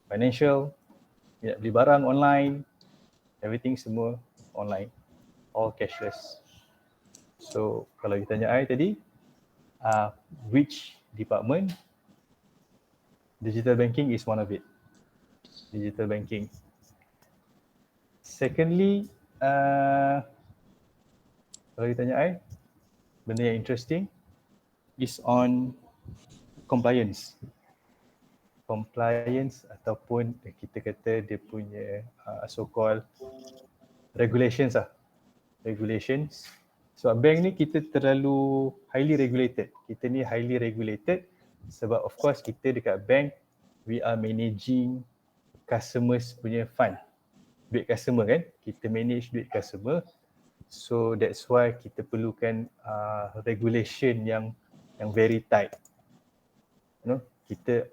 financial, you nak beli barang online, everything semua online, all cashless. So kalau you tanya I tadi, which department, digital banking is one of it. Digital banking. Secondly, kalau you tanya I, benda yang interesting is on compliance. Compliance ataupun kita kata dia punya so-called regulations lah. Regulations. So bank ni kita terlalu highly regulated. Kita ni highly regulated sebab of course kita dekat bank, we are managing customers punya fund. Duit customer kan, kita manage duit customer. So that's why kita perlukan regulation yang very tight. Kita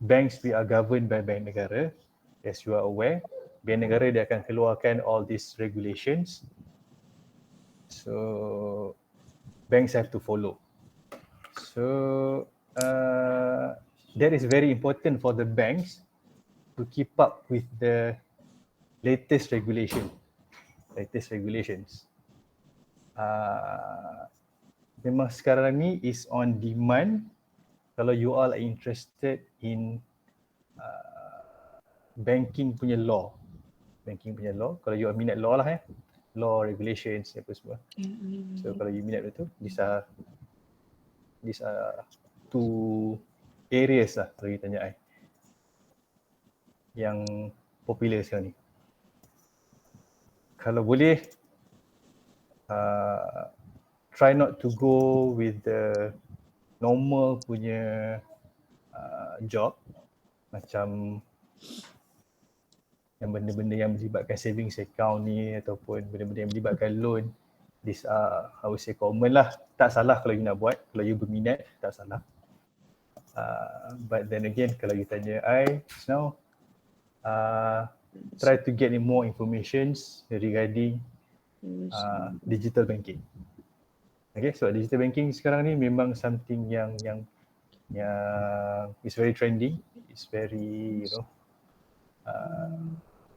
banks, we are governed by bank negara. As you are aware, bank negara dia akan keluarkan all these regulations. So banks have to follow. So that is very important for the banks to keep up with the latest regulations. Memang sekarang ni is on demand. Kalau you all are interested in banking punya law, kalau you are minat law lah law, regulations, apa semua. So kalau you minat itu, these are two areas lah kalau you tanya I yang popular sekarang ni. Kalau boleh, try not to go with the normal punya job, macam yang benda-benda yang melibatkan savings account ni ataupun benda-benda yang melibatkan loan. These are, I would say, common lah. Tak salah kalau you nak buat, kalau you berminat, tak salah. But then again, kalau you tanya I now, try to get more informations regarding digital banking. Okay, so digital banking sekarang ni memang something yang is very trending, it's very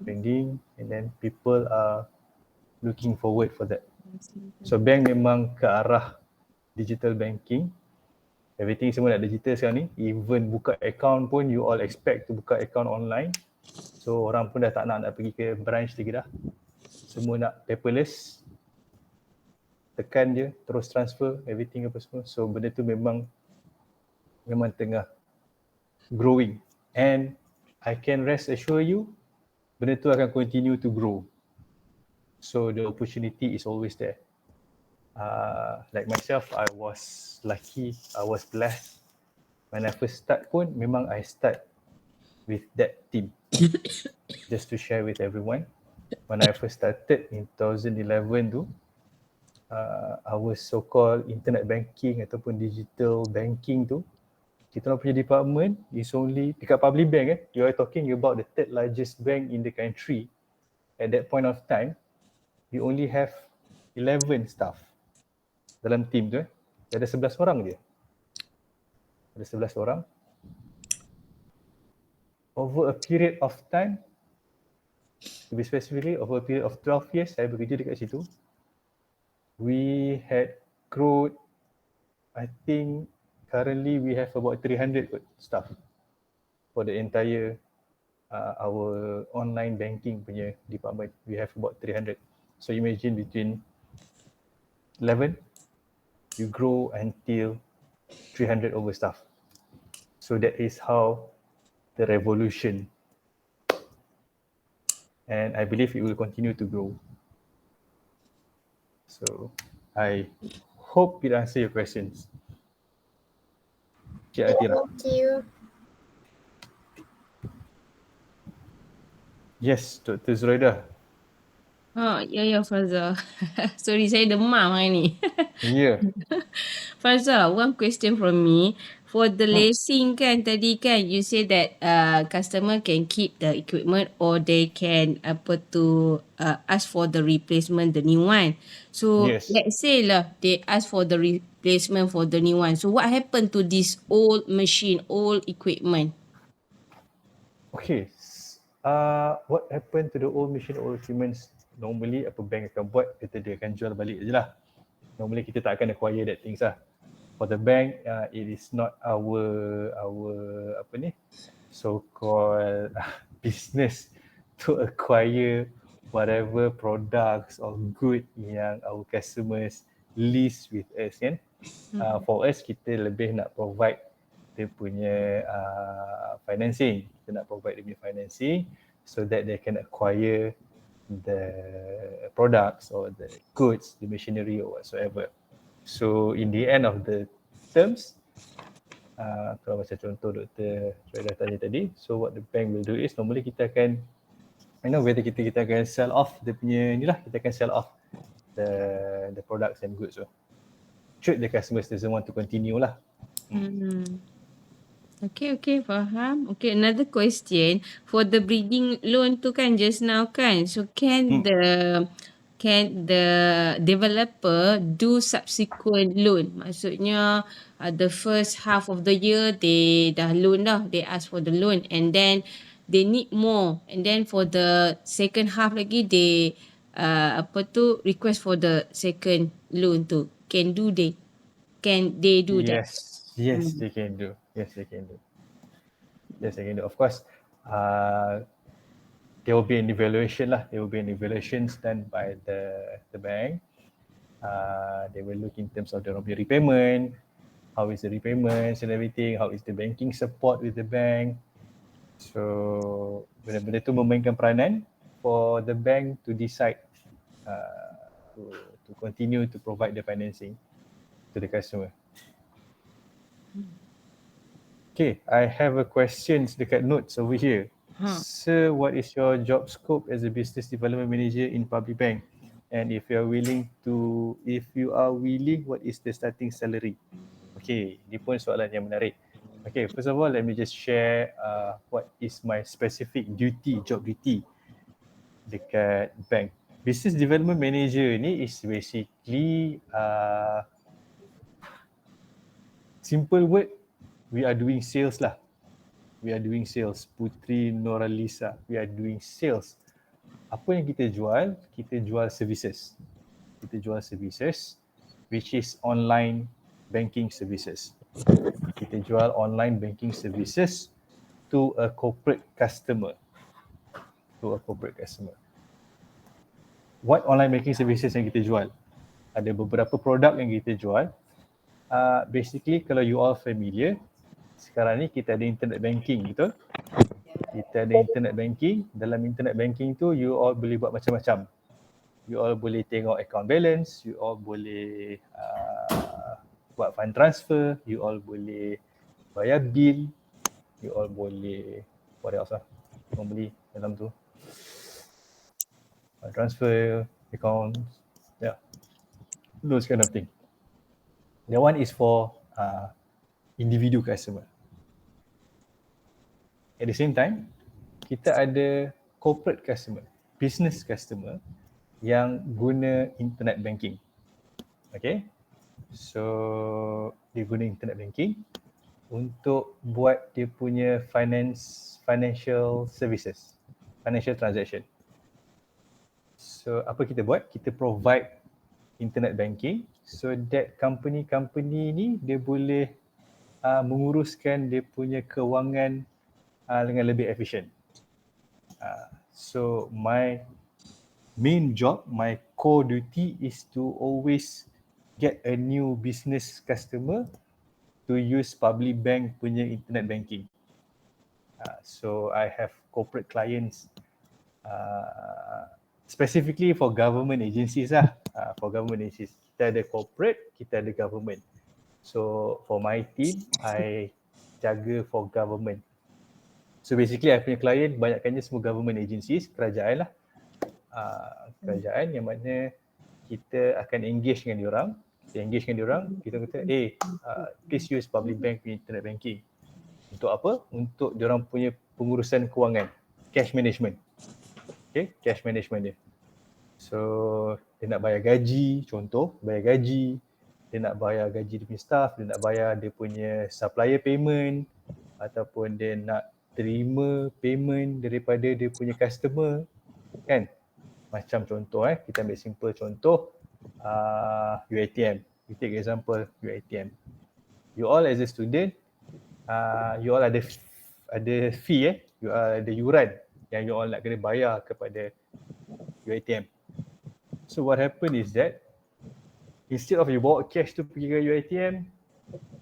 trending, and then people are looking forward for that. So bank memang ke arah digital banking. Everything semua nak digital sekarang ni. Even buka account pun you all expect to buka account online. So orang pun dah tak nak pergi ke branch lagi dah. Semua nak paperless. Tekan je, terus transfer, everything apa semua. So benda tu memang tengah growing. And I can rest assure you, benda tu akan continue to grow. So the opportunity is always there. Like myself, I was lucky, I was blessed. When I first start pun, memang I start with that team. Just to share with everyone, when I first started in 2011 tu, our so-called internet banking ataupun digital banking tu, kita orang punya department is only dekat public bank you are talking about the third largest bank in the country. At that point of time, we only have 11 staff dalam team tu. Ada 11 orang je. Ada 11 orang. Over a period of time, to be specifically, over a period of 12 years saya bekerja dekat situ, we had grown, I think currently we have about 300 staff for the entire our online banking punya department. We have about 300. So imagine between 11, you grow until 300 over staff. So that is how the revolution, and I believe it will continue to grow. So I hope it answers your questions. Cik Atira. Thank you. Yes, Dr. Zuraida. Ya Farza. Sorry, saya demam hari ni. Yeah. Farza, one question from me. For the leasing kan tadi kan, you say that customer can keep the equipment or they can ask for the replacement, the new one. So Yes. let's say lah they ask for the replacement for the new one. So what happened to this old machine, old equipment? Okay. What happened to the old machine, old equipments? Normally apa bank akan buat, kita dia akan jual balik je lah. Normally kita tak akan acquire that things lah. For the bank, it is not our apa ni, so-called business to acquire whatever products or good yang our customers lease with us kan. For us, kita lebih nak provide dia punya financing. Kita nak provide dia punya financing so that they can acquire the products or the goods, the machinery or whatsoever. So in the end of the terms, kalau macam contoh Dr. Zuraida tanya tadi, so what the bank will do is normally kita akan, whether kita akan sell off dia punya ni lah, kita akan sell off the products and goods. So should the customers doesn't want to continue lah. Okay, faham. Okay, another question. For the bridging loan tu kan just now kan, so can the developer do subsequent loan? Maksudnya the first half of the year they dah loan dah, they ask for the loan and then they need more and then for the second half lagi they request for the second loan tu. Can they do that? Yes, they can do. Yes, they can do. Of course, there will be an evaluation lah. There will be an evaluation done by the bank. They will look in terms of the repayment, how is the repayments and everything, how is the banking support with the bank. So benda-benda tu memainkan peranan for the bank to decide to continue to provide the financing to the customer. Okay, I have a questions dekat notes over here. Sir, what is your job scope as a business development manager in public bank? And if you are willing, what is the starting salary? Okay, ini pun soalan yang menarik. Okay, first of all, let me just share what is my specific job duty dekat bank. Business development manager ni is basically simple word, we are doing sales lah. We are doing sales. Putri Noralisa, we are doing sales. Apa yang kita jual? Kita jual services. Which is online banking services. Kita jual online banking services to a corporate customer. What online banking services yang kita jual? Ada beberapa produk yang kita jual. Basically, kalau you all familiar, sekarang ni kita ada internet banking, betul? kita ada internet banking. Dalam internet banking tu you all boleh buat macam-macam. You all boleh tengok account balance, you all boleh buat fund transfer, you all boleh bayar bill, you all boleh what else lah normally dalam tu, transfer accounts, yeah, those kind of thing. That one is for individual customer. At the same time, kita ada corporate customer, business customer yang guna internet banking. Okay, so dia guna internet banking untuk buat dia punya financial services, financial transaction. So apa kita buat? Kita provide internet banking so that company ni dia boleh menguruskan dia punya kewangan dengan lebih efisien. So my main job, my core duty is to always get a new business customer to use public bank punya internet banking. So I have corporate clients specifically for government agencies lah. For government agencies, kita ada corporate, kita ada government. So for my team, I jaga for government. So basically I punya client banyakkannya semua government agencies, kerajaan lah. Kerajaan yang mana kita akan engage dengan diorang. Kita engage dengan diorang, kita kata, please use public bank punya internet banking. Untuk apa? Untuk diorang punya pengurusan kewangan, cash management. Okay, cash management dia. So dia nak bayar gaji, contoh bayar gaji, dia nak bayar gaji dia punya staff, dia nak bayar dia punya supplier payment, ataupun dia nak terima payment daripada dia punya customer, kan? Macam contoh kita ambil simple contoh UiTM. We take example UiTM. You all as a student, you all ada fee you all ada yuran yang you all nak kena bayar kepada UiTM. So what happen is that instead of you bawa cash tu pergi ke UiTM,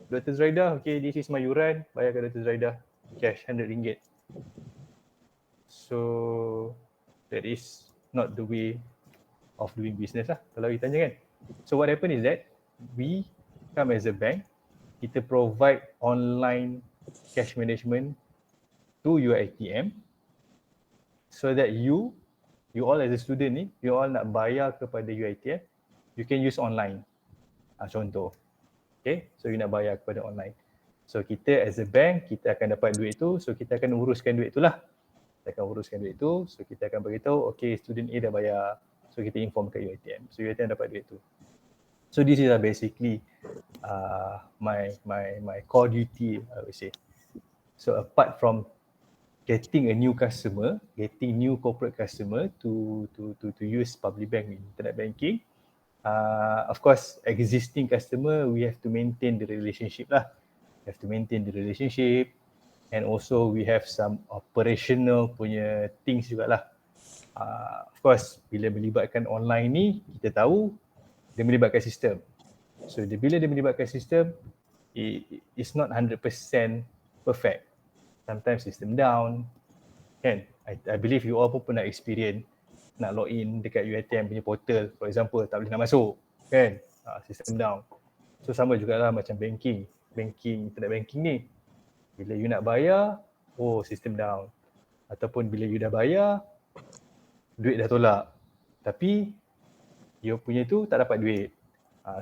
Dr. Zraida, okay, this is my yuran, bayar ke Dr. Zraida, cash RM100. So that is not the way of doing business lah, kalau you tanya kan. So what happen is that we come as a bank, kita provide online cash management to your ATM so that you all as a student ni, you all nak bayar kepada UiTM, you can use online. Contoh. Okay, so you nak bayar kepada online. So kita as a bank, kita akan dapat duit tu, so kita akan uruskan duit tu lah. Kita akan uruskan duit tu, so kita akan beritahu, okay, student A dah bayar, so kita inform ke UiTM. So UiTM dapat duit tu. So this is basically my core duty, I would say. So apart from getting a new customer, getting new corporate customer to use public bank internet banking, of course existing customer we have to maintain the relationship lah. We have to maintain the relationship, and also we have some operational punya things jugalah. Of course bila melibatkan online ni, kita tahu dia melibatkan sistem. So bila dia melibatkan sistem, it's not 100% perfect. Sometimes system down, kan? I believe you all pun pernah experience nak login dekat UiTM punya portal, for example, tak boleh nak masuk, kan? System down. So sama jugalah macam banking, internet banking ni. Bila you nak bayar, system down. Ataupun bila you dah bayar, duit dah tolak. Tapi you punya tu tak dapat duit.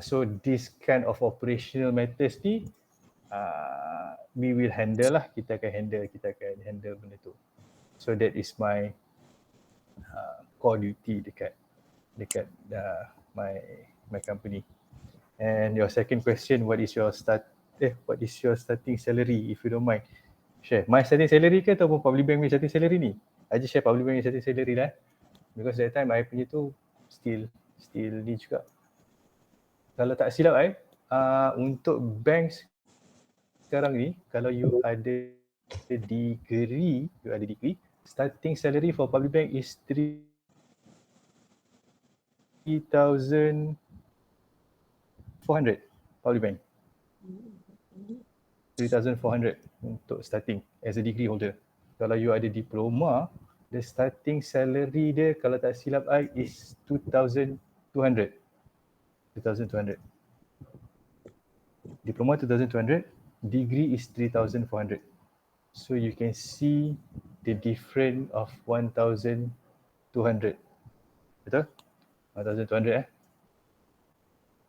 So this kind of operational matters ni, we will handle lah, kita akan handle benda tu. So that is my core duty dekat my company. And your second question, what is your starting salary, if you don't mind share? My starting salary ke ataupun public bank punya starting salary ni? I just share public bank punya starting salary lah, because that time I punya tu still ni juga. Kalau tak silap untuk bank sekarang ni, kalau you ada degree, starting salary for public bank is 3,400 public bank. 3,400 untuk starting as a degree holder. Kalau you ada diploma, the starting salary dia kalau tak silap I is 2,200. 2,200. Diploma 2,200, degree is 3,400. So you can see the difference of 1,200. Betul? 1,200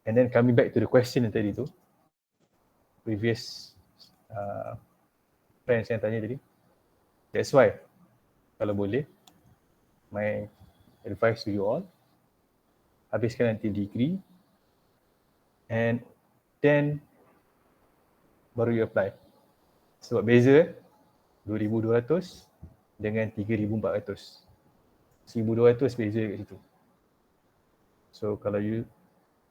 And then coming back to the question yang tadi tu, previous friends yang tanya tadi, that's why kalau boleh, my advice to you all, habiskan nanti degree and then baru you apply. Sebab beza 2,200 dengan 3,400. 1,200 beza kat situ. So kalau you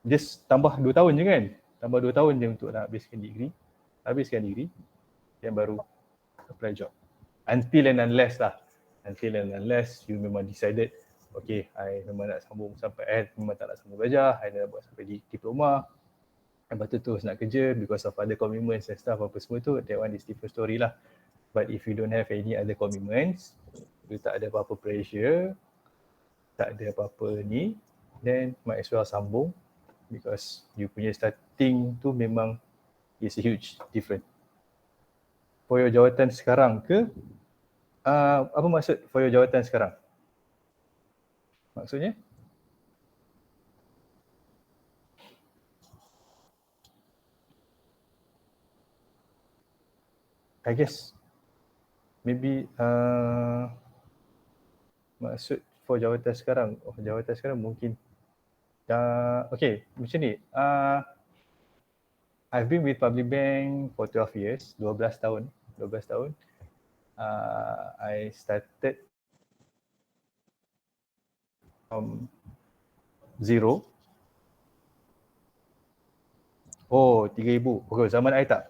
just tambah 2 tahun je kan, tambah 2 tahun je untuk nak habiskan degree, then baru apply job. Until and unless you memang decided, okay, I memang nak sambung sampai, memang tak nak sambung belajar, I nak buat sampai diploma, lepas tu terus nak kerja because of other commitments and stuff apa semua tu, that one is different story lah. But if you don't have any other commitments, you tak ada apa-apa pressure, tak ada apa-apa ni, then might as well sambung because you punya starting tu memang is a huge difference. For your jawatan sekarang ke, apa maksud for your jawatan sekarang? Maksudnya? I guess maybe maksud for jawatan sekarang, jawatan sekarang mungkin okay, macam ni, I've been with Public Bank for 12 years, 12 tahun. I started from zero. Oh, 3,000. Okay, zaman I tak.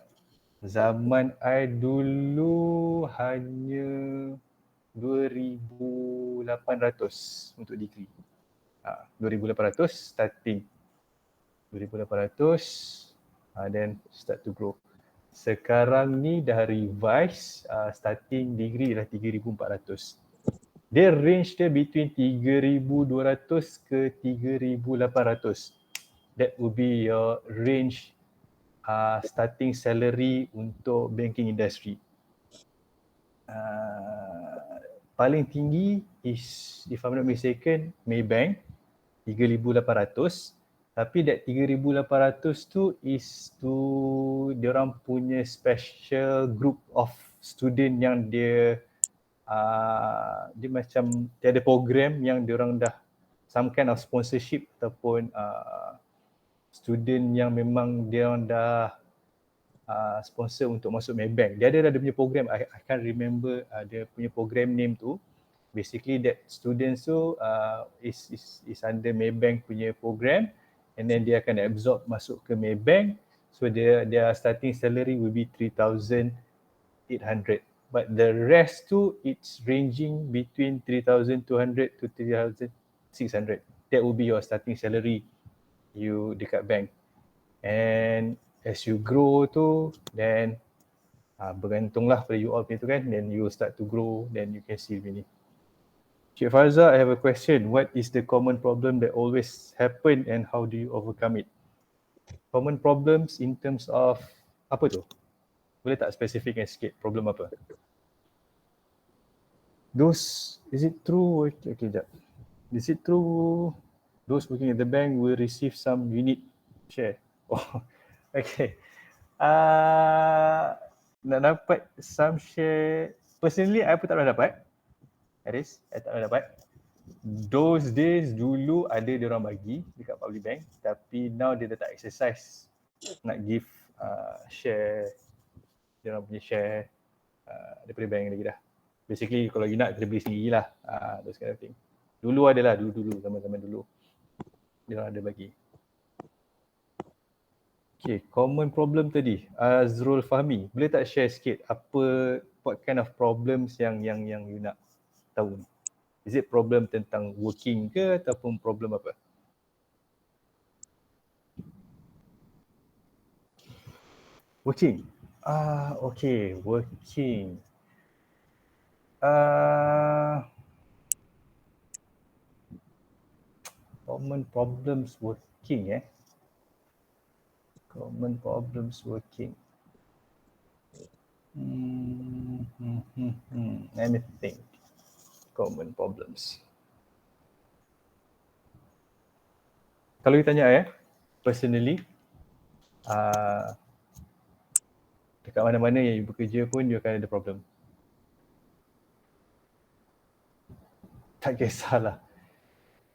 Zaman I dulu hanya 2,800 untuk degree. 2,800 starting. 2,800 then start to grow. Sekarang ni dah revise, starting degree dah 3,400. Dia range dia between 3,200 ke 3,800. That would be your range starting salary untuk banking industry. Paling tinggi is, if I'm not mistaken, Maybank 3,800. Tapi that 3,800 tu is to diorang punya special group of student yang dia macam dia ada program yang diorang dah some kind of sponsorship ataupun student yang memang diorang dah sponsor untuk masuk Maybank. Dia ada punya program, I can't remember dia punya program name tu. Basically that students tu is under Maybank punya program and then dia akan absorb masuk ke Maybank. So their starting salary will be 3,800. But the rest tu it's ranging between 3,200 to 3,600. That will be your starting salary you dekat bank. And as you grow tu, then bergantunglah pada you all punya tu kan, then you start to grow, then you can see begini. Cik Farza, I have a question. What is the common problem that always happen and how do you overcome it? Common problems in terms of apa tu? Boleh tak spesifikkan sikit problem apa? Those, is it true? Okay, sekejap. Is it true those working at the bank will receive some unit share? Oh, okay. Nak dapat some share, personally I pun tak pernah dapat. Aris, I tak pernah dapat. Those days dulu ada diorang bagi dekat public bank, tapi now dia dah tak exercise nak give share, diorang punya share daripada bank lagi dah. Basically kalau you nak kita beli sendiri lah, those kind of thing. Dulu adalah, dulu zaman-zaman dulu diorang ada bagi. Okay, common problem tadi, Azrul Fahmi, boleh tak share sikit apa, what kind of problems yang you nak tahu ni? Is it problem tentang working ke ataupun problem apa? Working. Okay, working. Common problems working. Common problems working. Let me think. Common problems. Kalau you tanya personally, dekat mana-mana yang you bekerja pun you akan ada problem. Tak kisahlah.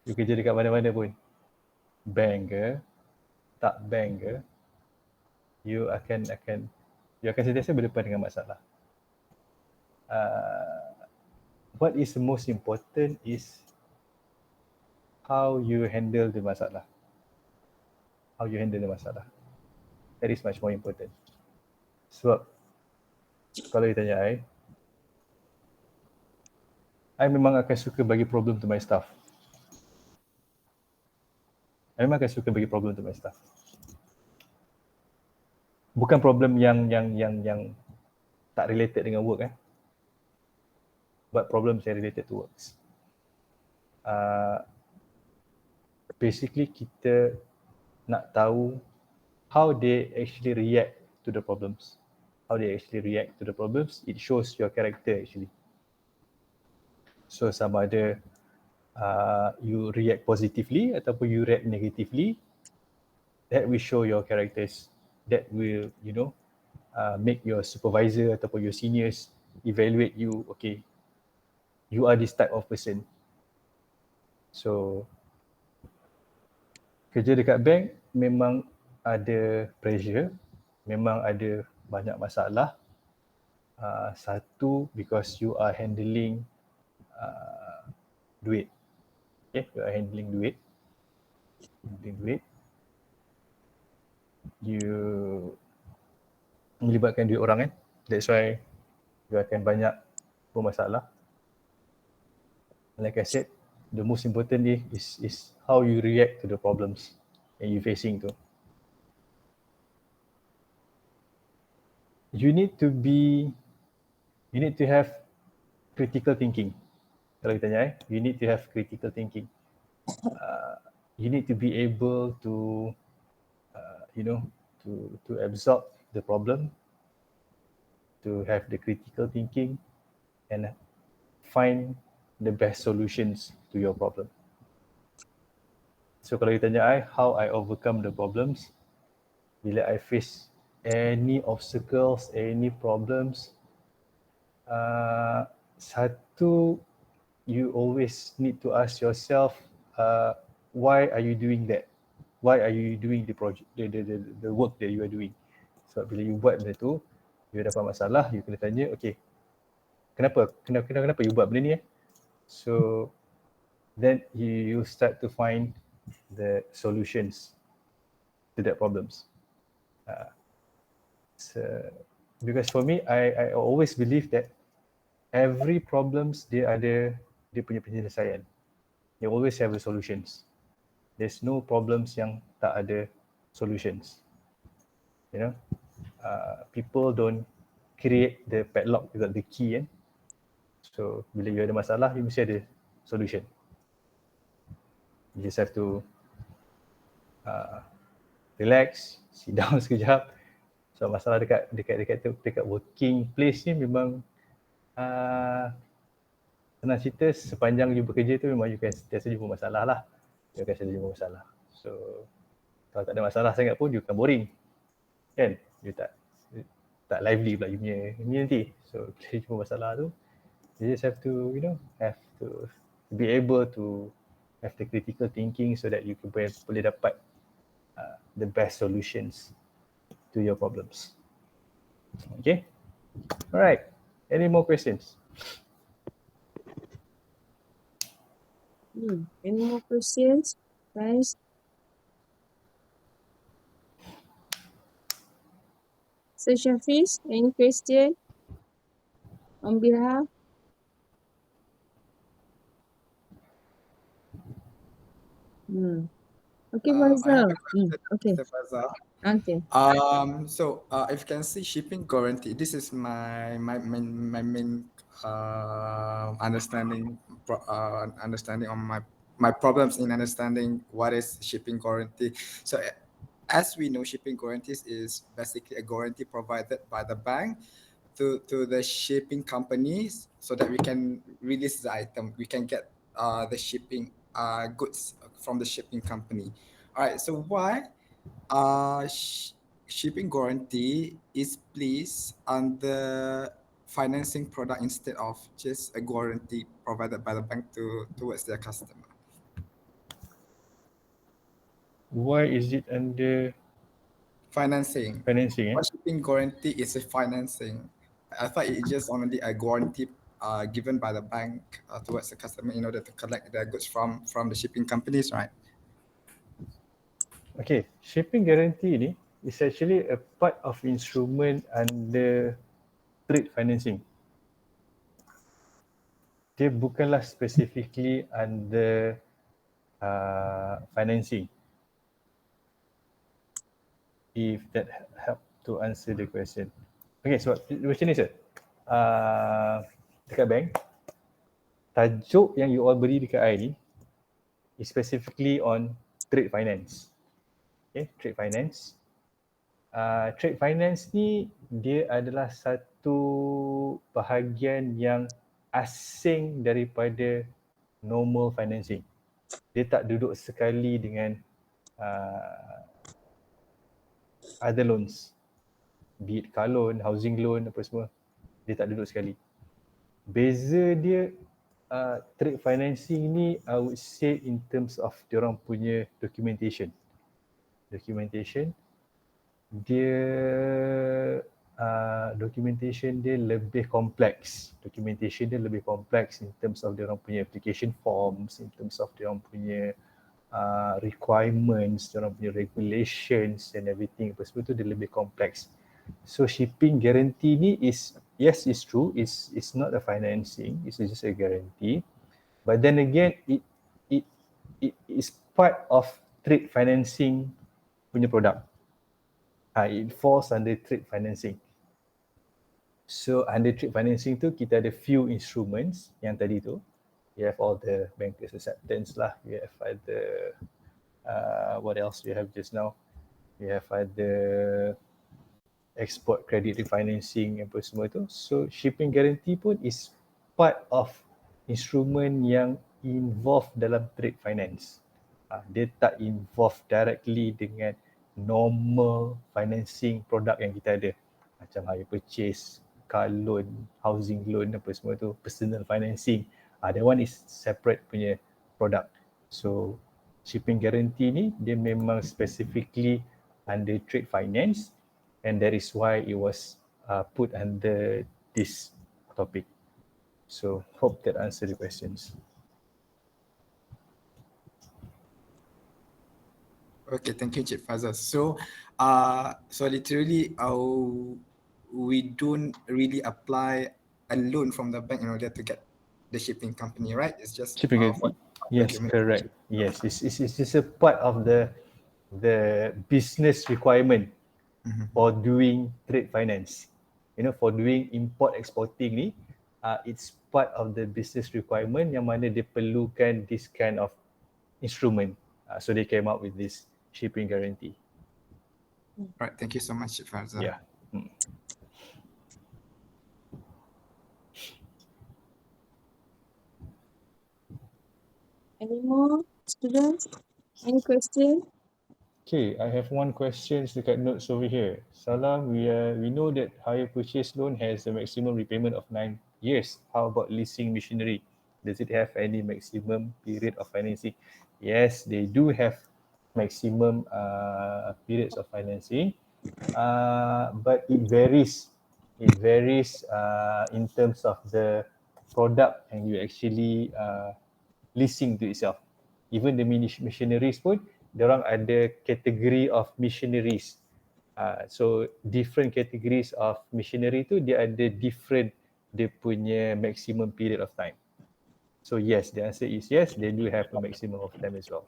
You kerja dekat mana-mana pun. Bank ke, tak bank ke, you akan sentiasa berdepan dengan masalah. What is the most important is how you handle the masalah. How you handle the masalah. That is much more important. Sebab kalau you tanya I memang akan suka bagi problem to my staff. I memang akan suka bagi problem to my staff. Bukan problem yang tak related dengan work but problems yang related to works. Basically kita nak tahu how they actually react to the problems. How they actually react to the problems, it shows your character actually. So sama ada you react positively ataupun you react negatively, that will show your characters. That will, make your supervisor ataupun your seniors evaluate you, okay, you are this type of person. So kerja dekat bank memang ada pressure, memang ada banyak masalah. Satu, because you are handling duit. Okay, you are handling duit. You melibatkan duit orang That's why you akan banyak bermasalah. Like I said, the most important is how you react to the problems yang you facing tu. You need to have critical thinking. Kalau kita tanya you need to have critical thinking. You need to be able to to absorb the problem, to have the critical thinking and find the best solutions to your problem. So kalau you tanya how I overcome the problems, bila I face any obstacles, any problems, satu, you always need to ask yourself, why are you doing that? Why are you doing the project, the work that you are doing? So bila you buat benda tu, you dapat masalah, you kena tanya, okay, kenapa you buat benda ni So then you start to find the solutions to that problems. So, because for me, I always believe that every problems dia punya penyelesaian. They always have the solutions. There's no problems yang tak ada solutions. People don't create the padlock without the key So bila you ada masalah, you mesti ada solution. You just have to relax, sit down sekejap. So masalah dekat working place ni memang senang cerita, sepanjang you bekerja tu memang you akan sentiasa jumpa masalah lah. You akan sentiasa jumpa masalah. So kalau tak ada masalah sangat pun you akan boring. Kan? You tak lively pula you punya nanti. So bila you jumpa masalah tu, you just have to, have to be able to have the critical thinking so that you can boleh dapat the best solutions to your problems. Okay? Alright. Any more questions? Any more questions, guys? So Shafiz, any question on behalf? Okay, Farzal. Okay. Okay. So if you can see shipping guarantee, this is my main understanding on my problems in understanding what is shipping guarantee. So as we know, shipping guarantees is basically a guarantee provided by the bank to the shipping companies so that we can release the item. We can get the shipping goods from the shipping company. All right. So why shipping guarantee is placed under financing product instead of just a guarantee provided by the bank towards their customer? Why is it under Financing. financing? What shipping guarantee is a financing. I thought it's just only a guarantee given by the bank towards the customer in order to collect their goods from the shipping companies, right? Okay, shipping guarantee ni is actually a part of instrument under trade financing. Dia bukanlah specifically under financing. If that help to answer the question. Okay, so macam ni sir. Dekat bank, tajuk yang you all beri dekat I ni is specifically on trade finance. Okay, trade finance. Trade finance ni dia adalah satu bahagian yang asing daripada normal financing. Dia tak duduk sekali dengan other loans, be it car loan, housing loan, apa semua, dia tak duduk sekali. Beza dia trade financing ni I would say in terms of diorang punya documentation. Dia documentation dia lebih kompleks. In terms of diorang punya application forms, in terms of diorang punya requirements, diorang punya regulations and everything. Apa semua tu dia lebih kompleks. So shipping guarantee ni is, yes, it's true, it's not a financing, it's just a guarantee. But then again, it is part of trade financing punya product. It falls under trade financing. So under trade financing tu kita ada few instruments yang tadi tu. You have all the bankers acceptance lah. You have other what else you have just now? You have other export credit refinancing apa semua tu. So shipping guarantee pun is part of instrument yang involved dalam trade finance. Dia tak involve directly dengan normal financing product yang kita ada. Macam hire purchase, car loan, housing loan apa semua tu, personal financing. That one is separate punya product. So shipping guarantee ni dia memang specifically under trade finance, and that is why it was put under this topic. So hope that answered the questions. Okay, thank you, Cik Fazal. So literally, we don't really apply a loan from the bank in order to get the shipping company, right? It's just Shipping guarantee. Yes, correct. Yes, it's just a part of the business requirement for doing trade finance. You know, for doing import exporting ni, it's part of the business requirement yang mana dia perlukan this kind of instrument. So they came up with this shipping guarantee. Right, thank you so much, Cik Fazal. Yeah. Any more students? Any question? Okay, I have one question dekat notes over here. Salam, we know that hire purchase loan has a maximum repayment of 9 years. How about leasing machinery? Does it have any maximum period of financing? Yes, they do have maximum periods of financing, but it varies. It varies in terms of the product and you actually leasing to itself. Even the machineries pun, diorang ada category of machineries. So different categories of machinery tu dia ada different dia punya maximum period of time. So yes, the answer is yes, they do have a maximum of time as well.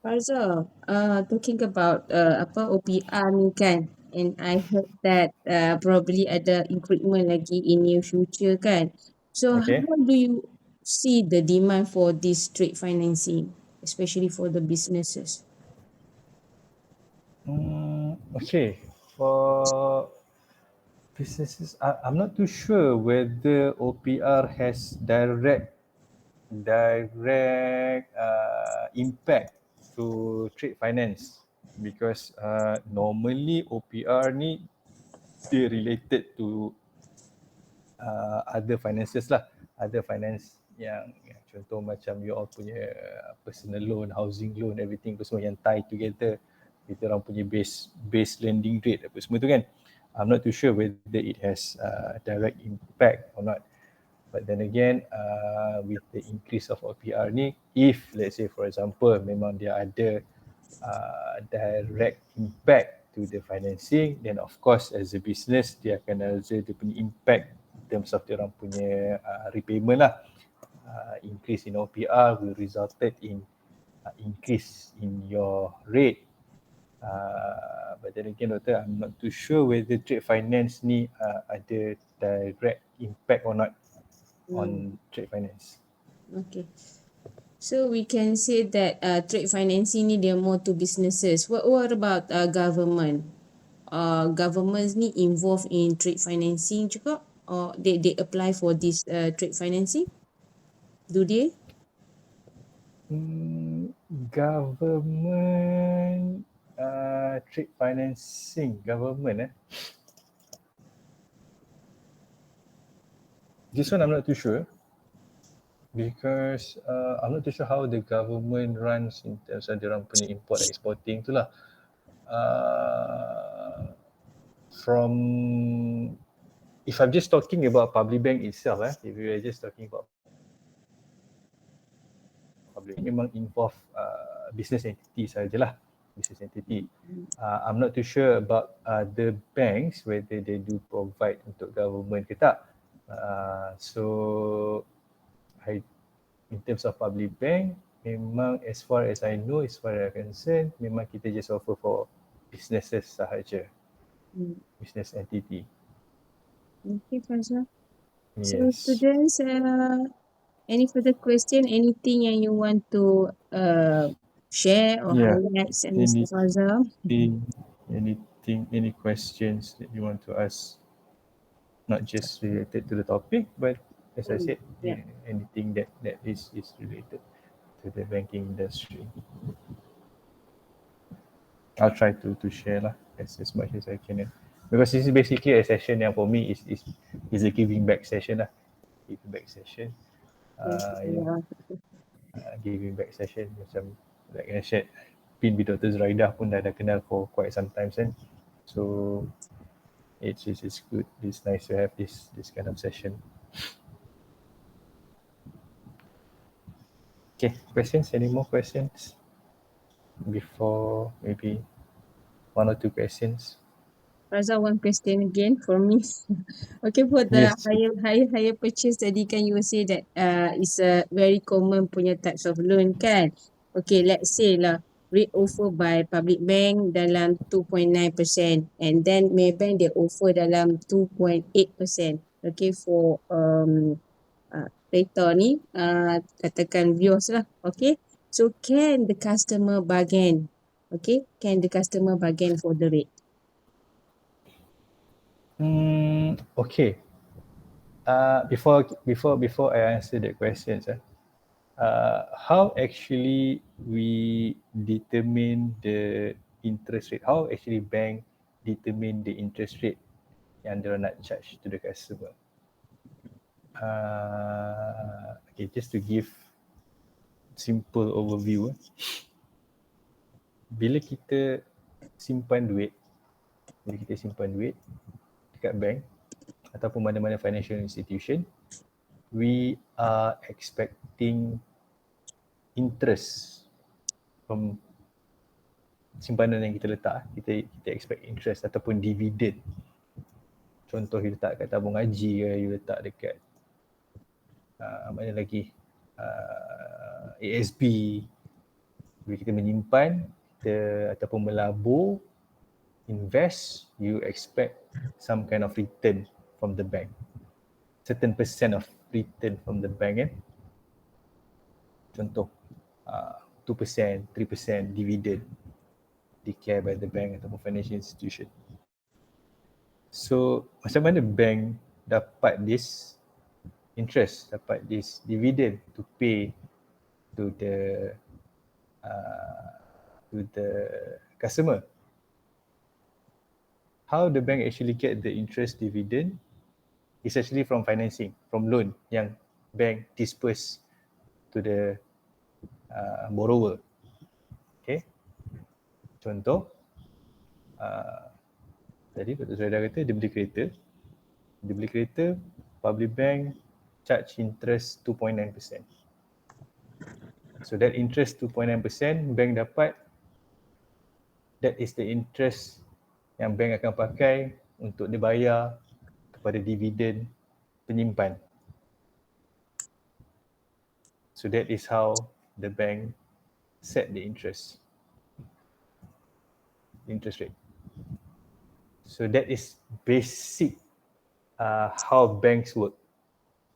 Farza, talking about OPR ni kan, and I heard that probably ada increment lagi in near future kan. So Okay. how do you see the demand for this trade financing, especially for the businesses? Okay. For businesses, I'm not too sure whether OPR has direct impact to trade finance, because normally OPR ni dia related to other finances lah, other finance yang contoh macam you all punya personal loan, housing loan, everything tu semua yang tie together, kita orang punya base lending rate apa semua tu kan. I'm not too sure whether it has direct impact or not. But then again, with the increase of OPR ni, if let's say for example memang dia ada direct impact to the financing, then of course as a business dia akan ada dia punya impact in terms of dia orang punya repayment lah. Increase in OPR will resulted in increase in your rate. But then again, Doctor, I'm not too sure whether trade finance ni ada direct impact or not on trade finance. Okay. So we can say that trade financing ni dia more to businesses. What about government? Governments ni involved in trade financing juga, or they apply for this trade financing? Do they? Government trade financing, government this one I'm not too sure, because I'm not too sure how the government runs in terms of diorang punya import exporting tu lah. From if I'm just talking about public bank itself, if we are just talking about public, memang involve business entity sajalah, business entity. I'm not too sure about the banks whether they do provide untuk government ke tak. So in terms of public bank, memang as far as I know, as far as I'm concerned, memang kita just offer for businesses sahaja, business entity. Okay, Fazal. So Yes. students, any further question, anything yang you want to share or highlight, Mr. Fazal? Any questions that you want to ask, not just related to the topic, but as I said, Yeah. anything that is related to the banking industry. I'll try to share lah as much as I can. Because this is basically a session yang for me is a giving back session lah. Giving back session. Giving back session macam like I said, been with Dr. Zuraidah pun dah kenal for quite some time kan. So it's good. It's nice to have this kind of session. Okay, questions? Any more questions? Before maybe 1 or 2 questions. Fazal, one question again for me. Okay, for the Yes. higher purchase tadi kan you will say that it's a very common punya types of loan kan. Okay, let's say lah rate offer by public bank dalam 2.9% and then Maybank they offer dalam 2.8%. Okay, for kereta ni katakan Vios lah. Okay, so can the customer bargain? Okay, can the customer bargain for the rate? Okay. Before I answer that question, how actually we determine the interest rate? How actually bank determine the interest rate yang dia nak charge to the customer? Okay, just to give simple overview. Bila kita simpan duit dekat bank ataupun mana-mana financial institution, we are expecting interest from simpanan yang kita letak. Kita expect interest ataupun dividend. Contoh you letak kat tabung haji ke, you letak dekat mana lagi, ASB, Bila kita menyimpan, kita ataupun melabur, invest, you expect some kind of return from the bank. Certain percent of return from the bank kan. Contoh 2%, 3% dividend declared by the bank ataupun financial institution. So macam mana bank dapat this interest, dapat this dividend to pay to the customer? How the bank actually get the interest dividend is actually from financing, from loan yang bank disperse to the borrower. Okay. Contoh, tadi Dr. Zuraida kata dia beli kereta, public bank charge interest 2.9%. So that interest 2.9% bank dapat, that is the interest yang bank akan pakai untuk dibayar kepada dividen penyimpan. So that is how the bank set the interest rate. So that is basic how banks work.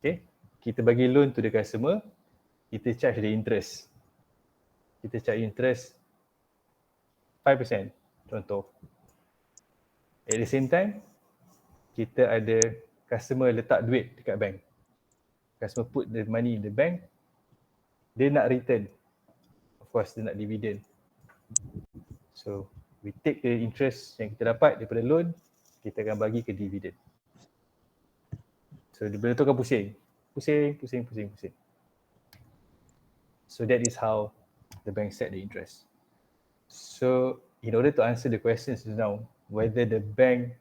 Okay, kita bagi loan to the customer, kita charge the interest. Kita charge interest 5%, contoh. At the same time, kita ada customer letak duit dekat bank. Customer put the money in the bank, dia nak return. Of course, dia nak dividend. So, we take the interest yang kita dapat daripada loan, kita akan bagi ke dividend. So, benda tu akan pusing. So, that is how the bank set the interest. So, in order to answer the questions now, whether the bank,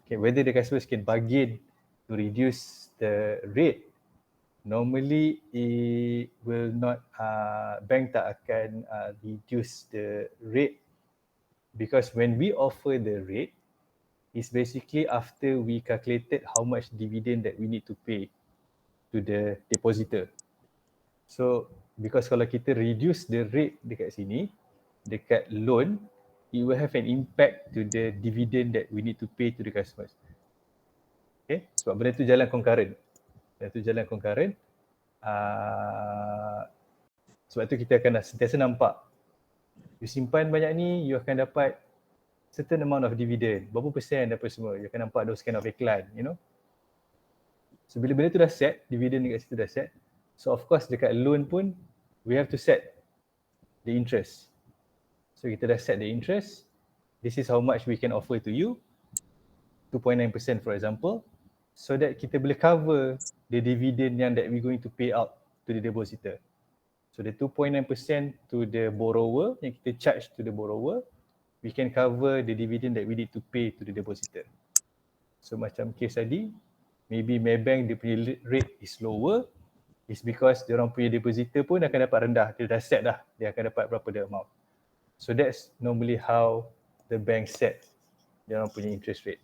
whether the customers can bargain to reduce the rate, normally it will not, bank tak akan reduce the rate, because when we offer the rate, it's basically after we calculated how much dividend that we need to pay to the depositor. So, because kalau kita reduce the rate dekat sini, dekat loan, it will have an impact to the dividend that we need to pay to the customers. Okay, sebab benda tu jalan concurrent. Sebab tu kita akan sentiasa nampak, you simpan banyak ni, you akan dapat certain amount of dividend. Berapa persen dapat semua, you akan nampak those kind of iklan, you know. So bila benda tu dah set, dividend dekat situ dah set, so of course dekat loan pun, we have to set the interest. So kita dah set the interest, this is how much we can offer to you, 2.9% for example, so that kita boleh cover the dividend yang that we going to pay out to the depositor. So the 2.9% to the borrower, yang kita charge to the borrower, we can cover the dividend that we need to pay to the depositor. So macam case tadi, maybe Maybank dia punya rate is lower, is because dia orang punya depositor pun akan dapat rendah, dia dah set dah, dia akan dapat berapa the amount. So that's normally how the bank set dia orang punya interest rate.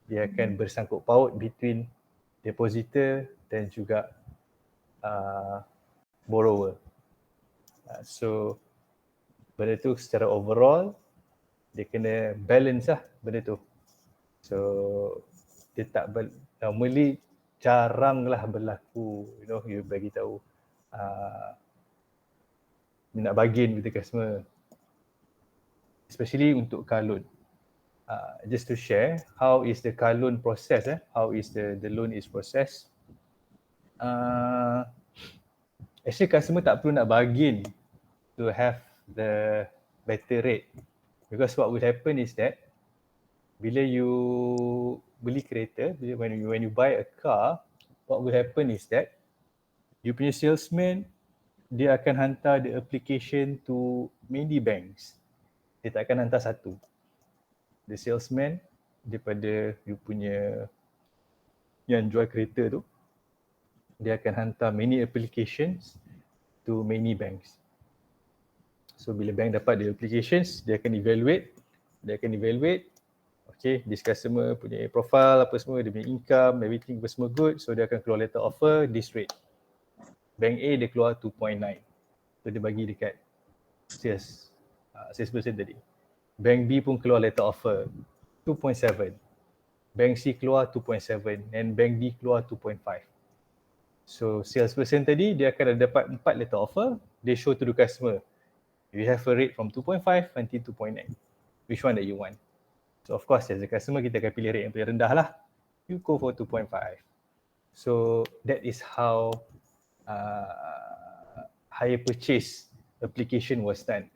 Dia akan bersangkut paut between depositor dan juga borrower. So benda tu secara overall dia kena balance lah benda tu. So dia tak normally jaranglah berlaku, you know, you bagi tahu nak bargain with the customer, especially untuk car loan. Just to share how is the car loan process, how is the loan is processed. Actually customer tak perlu nak bargain to have the better rate, because what will happen is that bila you beli kereta, when you buy a car, what will happen is that you punya salesman dia akan hantar the application to many banks. Dia tak akan hantar satu. The salesman daripada you punya yang jual kereta tu, dia akan hantar many applications to many banks. So bila bank dapat the applications, dia akan evaluate, okay, this customer punya profile apa semua, dia punya income, everything semua good, so dia akan keluar letter offer this rate. Bank A dia keluar 2.9. So dia bagi dekat salesperson tadi. Bank B pun keluar letter offer 2.7. Bank C keluar 2.7 and Bank D keluar 2.5. So salesperson tadi dia akan dapat 4 letter offer, they show to the customer. You have a rate from 2.5 until 2.9. Which one that you want? So of course as a customer kita akan pilih rate yang paling rendah lah. You go for 2.5. So that is how hire purchase application was done.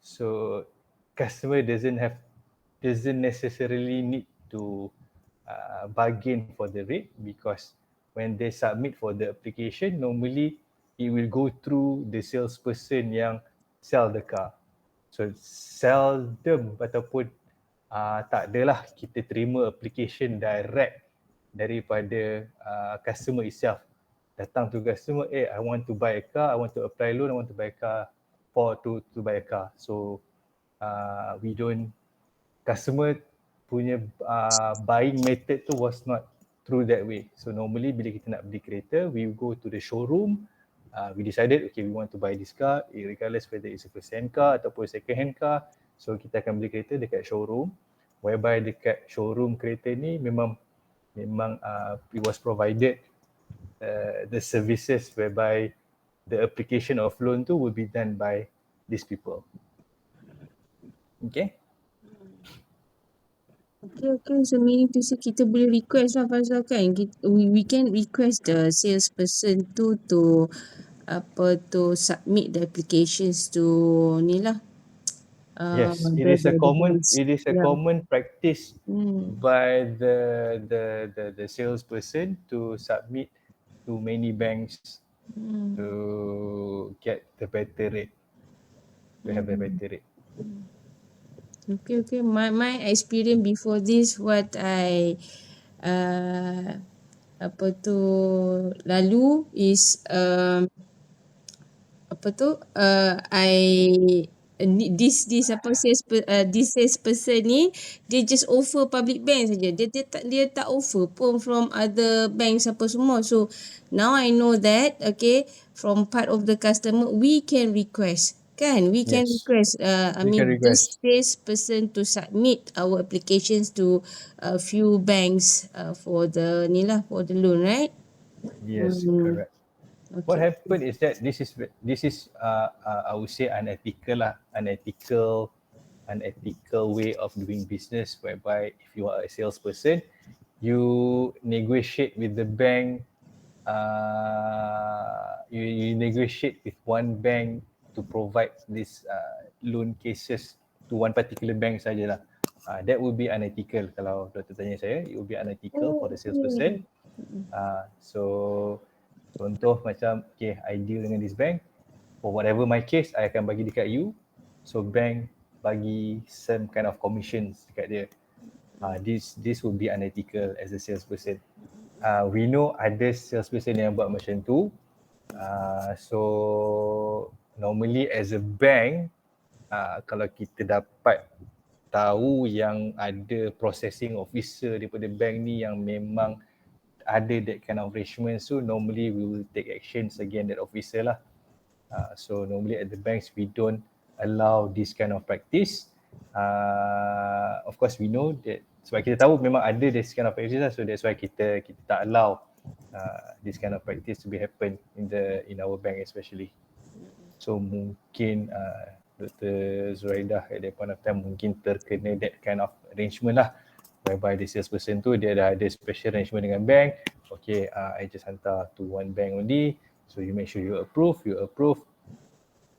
So customer doesn't necessarily need to bargain for the rate, because when they submit for the application, normally it will go through the salesperson yang sell the car. So seldom ataupun tak adalah kita terima application direct daripada customer itself. Datang to customer, I want to buy a car, I want to apply loan, I want to buy a car to buy a car. So we don't, customer punya buying method tu was not through that way. So normally bila kita nak beli kereta, we go to the showroom, we decided okay we want to buy this car, regardless whether it's a first hand car ataupun second hand car. So kita akan beli kereta dekat showroom, whereby dekat showroom kereta ni memang it was provided the services whereby the application of loan tu will be done by these people. Okay. Okay. So meaning to say kita boleh request lah Fazal kan. We can request the salesperson to submit the applications to ni lah. Yes, it The is a banks. common practice Hmm. by the salesperson to submit to many banks to get the better rate, to have the better rate. Okay. My experience before this, what I lalu is this salesperson ni dia just offer public bank saja. Dia tak offer pun from other banks apa semua. So now I know that from part of the customer we can request. Kan? We can Yes, request we can request. this salesperson to submit our applications to a few banks for the loan, right? Yes, correct. Okay. What happened is that this is I would say unethical way of doing business, whereby if you are a salesperson, you negotiate with the bank, you negotiate with one bank to provide this loan cases to one particular bank sajalah. That would be unethical. Kalau doktor tanya saya, it would be unethical for the salesperson. So contoh macam I deal dengan this bank, for whatever my case, I akan bagi dekat you. So bank bagi some kind of commissions dekat dia. This would be unethical as a salesperson. We know ada salesperson yang buat macam tu. So normally as a bank, kalau kita dapat tahu yang ada processing officer daripada bank ni yang memang ada that kind of arrangement, so normally we will take actions against that officer lah. So normally at the banks we don't allow this kind of practice. Of course we know that, sebab kita tahu memang ada this kind of practice lah, so that's why kita tak allow this kind of practice to be happen in our bank especially. So mungkin Dr. Zuraidah at that point of time mungkin terkena that kind of arrangement lah, whereby the salesperson tu dia dah ada special arrangement dengan bank. Okay, I just hantar to one bank only, so you make sure you approve,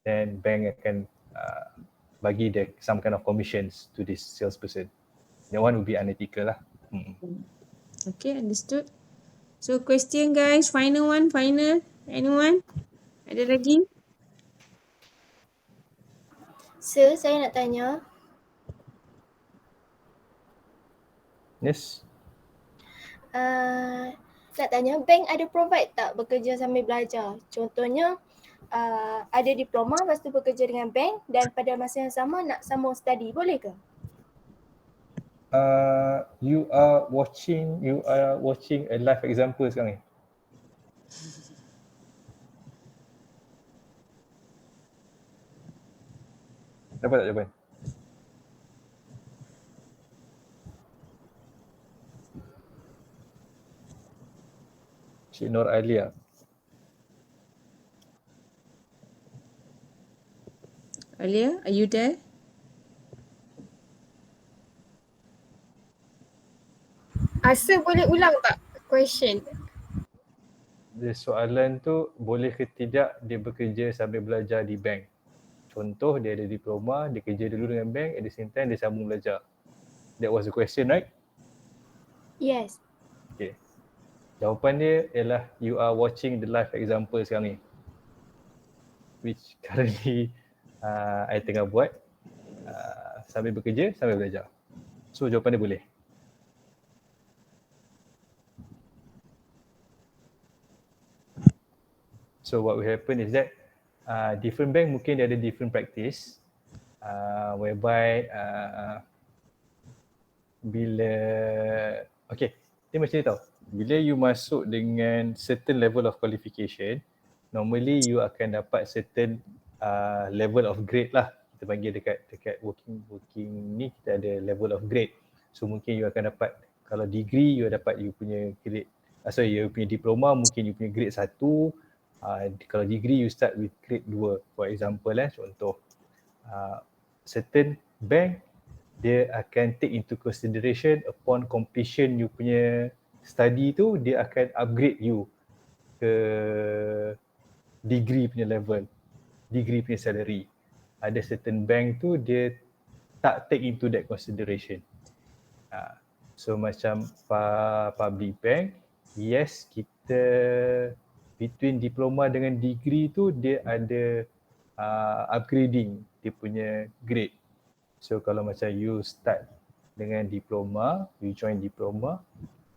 then bank akan bagi dia some kind of commissions to this salesperson. That one will be unethical lah. Okay, understood. So question guys, final one, anyone? Ada lagi? Sir, saya nak tanya. Yes. Nak tanya, bank ada provide tak bekerja sambil belajar? Contohnya, ada diploma lepas tu bekerja dengan bank dan pada masa yang sama nak sambung study, boleh ke? You are watching a live example sekarang ni. Dapat tak jawapan? Cik Nur Alia. Alia, are you there? Asa boleh ulang tak question? Dia soalan tu boleh ke tidak dia bekerja sambil belajar di bank. Contoh dia ada diploma, dia kerja dulu dengan bank, at the same time dia sambung belajar. That was the question, right? Yes. Okay. Jawapan dia ialah you are watching the live example sekarang ni. Which currently I tengah buat sambil bekerja, sambil belajar. So jawapan dia boleh. So what will happen is that different bank mungkin dia ada different practice whereby bila okay, dia macam ni tau. Bila you masuk dengan certain level of qualification, normally you akan dapat certain level of grade lah. Kita panggil dekat working ni kita ada level of grade. So mungkin you akan dapat, kalau degree you dapat you punya grade, you punya diploma mungkin you punya grade 1. Kalau degree you start with grade 2. For example contoh certain bank dia akan take into consideration upon completion you punya study tu, dia akan upgrade you ke degree punya level, degree punya salary. Ada certain bank tu dia tak take into that consideration. So macam public bank, yes, kita between diploma dengan degree tu dia ada upgrading dia punya grade. So kalau macam you start dengan diploma, you join diploma,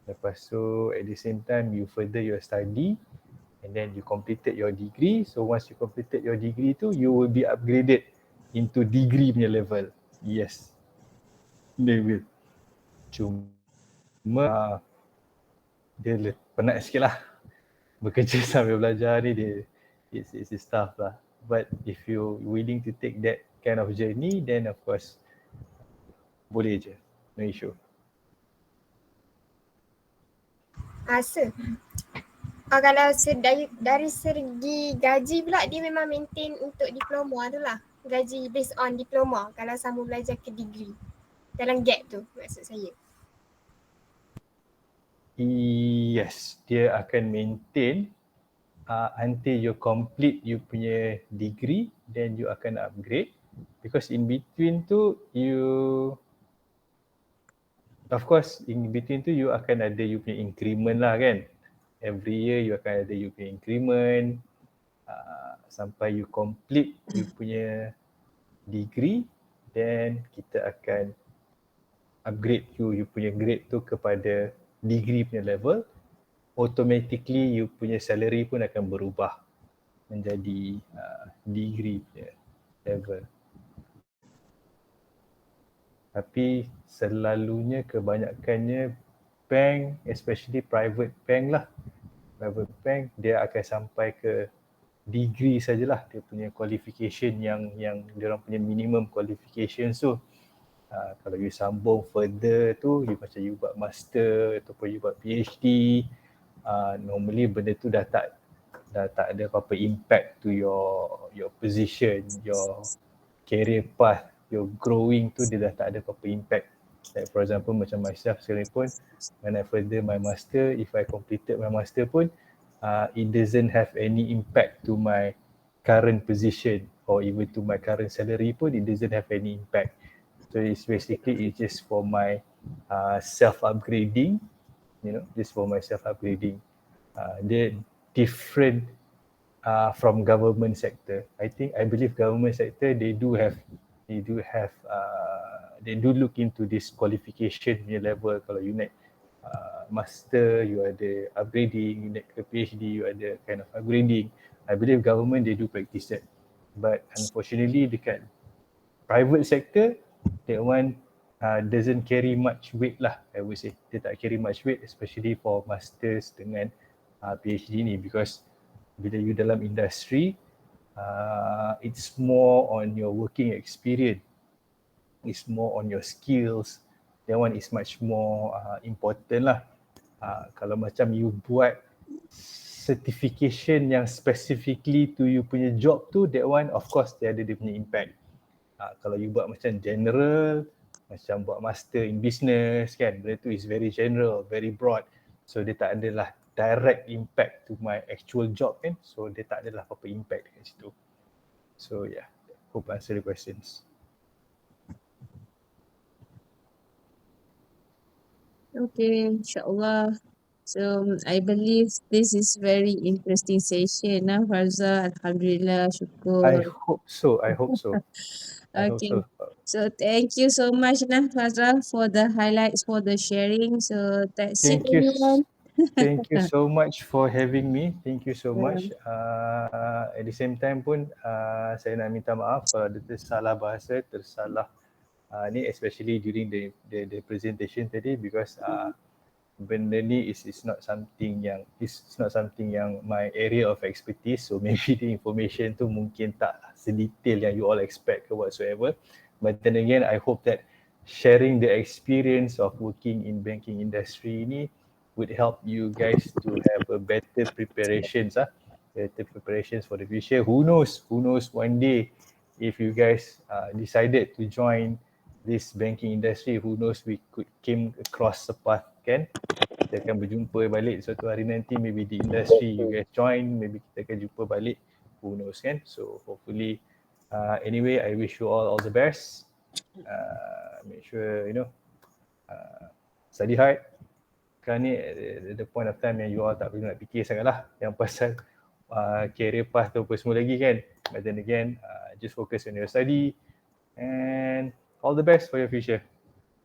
lepas tu at the same time you further your study and then you completed your degree. So once you completed your degree tu, you will be upgraded into degree punya level. Yes, they will. Cuma dia penat sikit lah. Bekerja sambil belajar ni dia it's tough lah. But if you willing to take that kind of journey, then of course boleh je, no issue. Asa. Kalau dari segi gaji pula dia memang maintain untuk diploma tu lah. Gaji based on diploma kalau sambung belajar ke degree. Dalam gap tu maksud saya. Yes, dia akan maintain until you complete you punya degree, then you akan upgrade. Because in between tu of course in between tu you akan ada you punya increment lah kan. Every year you akan ada you punya increment sampai you complete you punya degree, then kita akan upgrade you punya grade tu kepada degree punya level. Automatically you punya salary pun akan berubah menjadi degree punya level. Tapi selalunya kebanyakannya bank, especially private bank lah, private bank dia akan sampai ke degree sajalah dia punya qualification yang dia orang punya minimum qualification tu. Kalau you sambung further tu, you macam you buat master ataupun you buat PhD, normally benda tu dah tak ada apa-apa impact to your position, your career path, your growing tu dia dah tak ada apa-apa impact. Like for example macam myself sekarang pun, when I further my master, if I completed my master pun, it doesn't have any impact to my current position or even to my current salary pun, it doesn't have any impact. So it's basically it's just for my self-upgrading, just for my self-upgrading. Dia different from government sector. I believe government sector they do look into this qualification punya level. Kalau you naik master, you ada upgrading, you naik ke PhD, you ada kind of upgrading. I believe government they do practice that. But unfortunately dekat private sector, that one doesn't carry much weight lah, I would say. Dia tak carry much weight, especially for masters dengan PhD ni, because bila you dalam industri, It's more on your working experience. It's more on your skills. That one is much more important lah. Kalau macam you buat certification yang specifically to you punya job tu, that one of course dia ada dia punya impact. Kalau you buat macam general, macam buat master in business kan, benda tu is very general, very broad. So dia tak adalah direct impact to my actual job kan. So dia tak adalah apa-apa impact dekat situ. So yeah, hope answer the questions. Okay, insyaAllah. So I believe this is very interesting session, Farza. Alhamdulillah, I syukur. hope so. I hope so. I hope Okay. so. So thank you so much, Farza, for the highlights, for the sharing. So that's it, Thank you. everyone. Thank you so much for having me. Thank you so Yeah. much. At the same time pun, saya nak minta maaf kalau ada tersalah bahasa, tersalah ni, especially during the presentation tadi, because benda ni is not something yang my area of expertise, so maybe the information tu mungkin tak sedetail yang you all expect or whatsoever. But then again, I hope that sharing the experience of working in banking industry ni would help you guys to have a better preparations for the future. Who knows one day if you guys decided to join this banking industry, who knows, we could came across a path kan. Kita akan berjumpa balik suatu hari nanti, maybe di industry you guys join, maybe kita akan jumpa balik, who knows kan. So hopefully anyway, I wish you all the best. Make sure study hard. Sekarang ni the point of time yang you all tak perlu nak fikir sangat lah yang pasal career path tu apa semua lagi kan. But then again, just focus on your study and all the best for your future.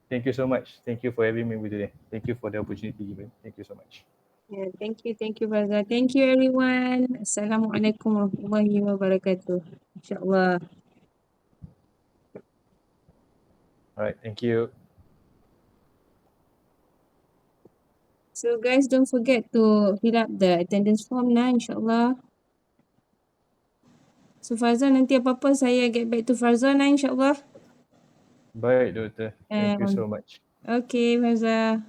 Thank you so much. Thank you for having me with today. Thank you for the opportunity given. Thank you so much. Yeah, thank you, Farza. Thank you, everyone. Assalamualaikum warahmatullahi wabarakatuh. InsyaAllah. All right, thank you. So guys, don't forget to fill up the attendance form now, insyaAllah. So Farza, nanti apa-apa saya get back to Farza now, insyaAllah. Baik, Doktor. Thank you so much. Okay, Farza.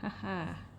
Haha.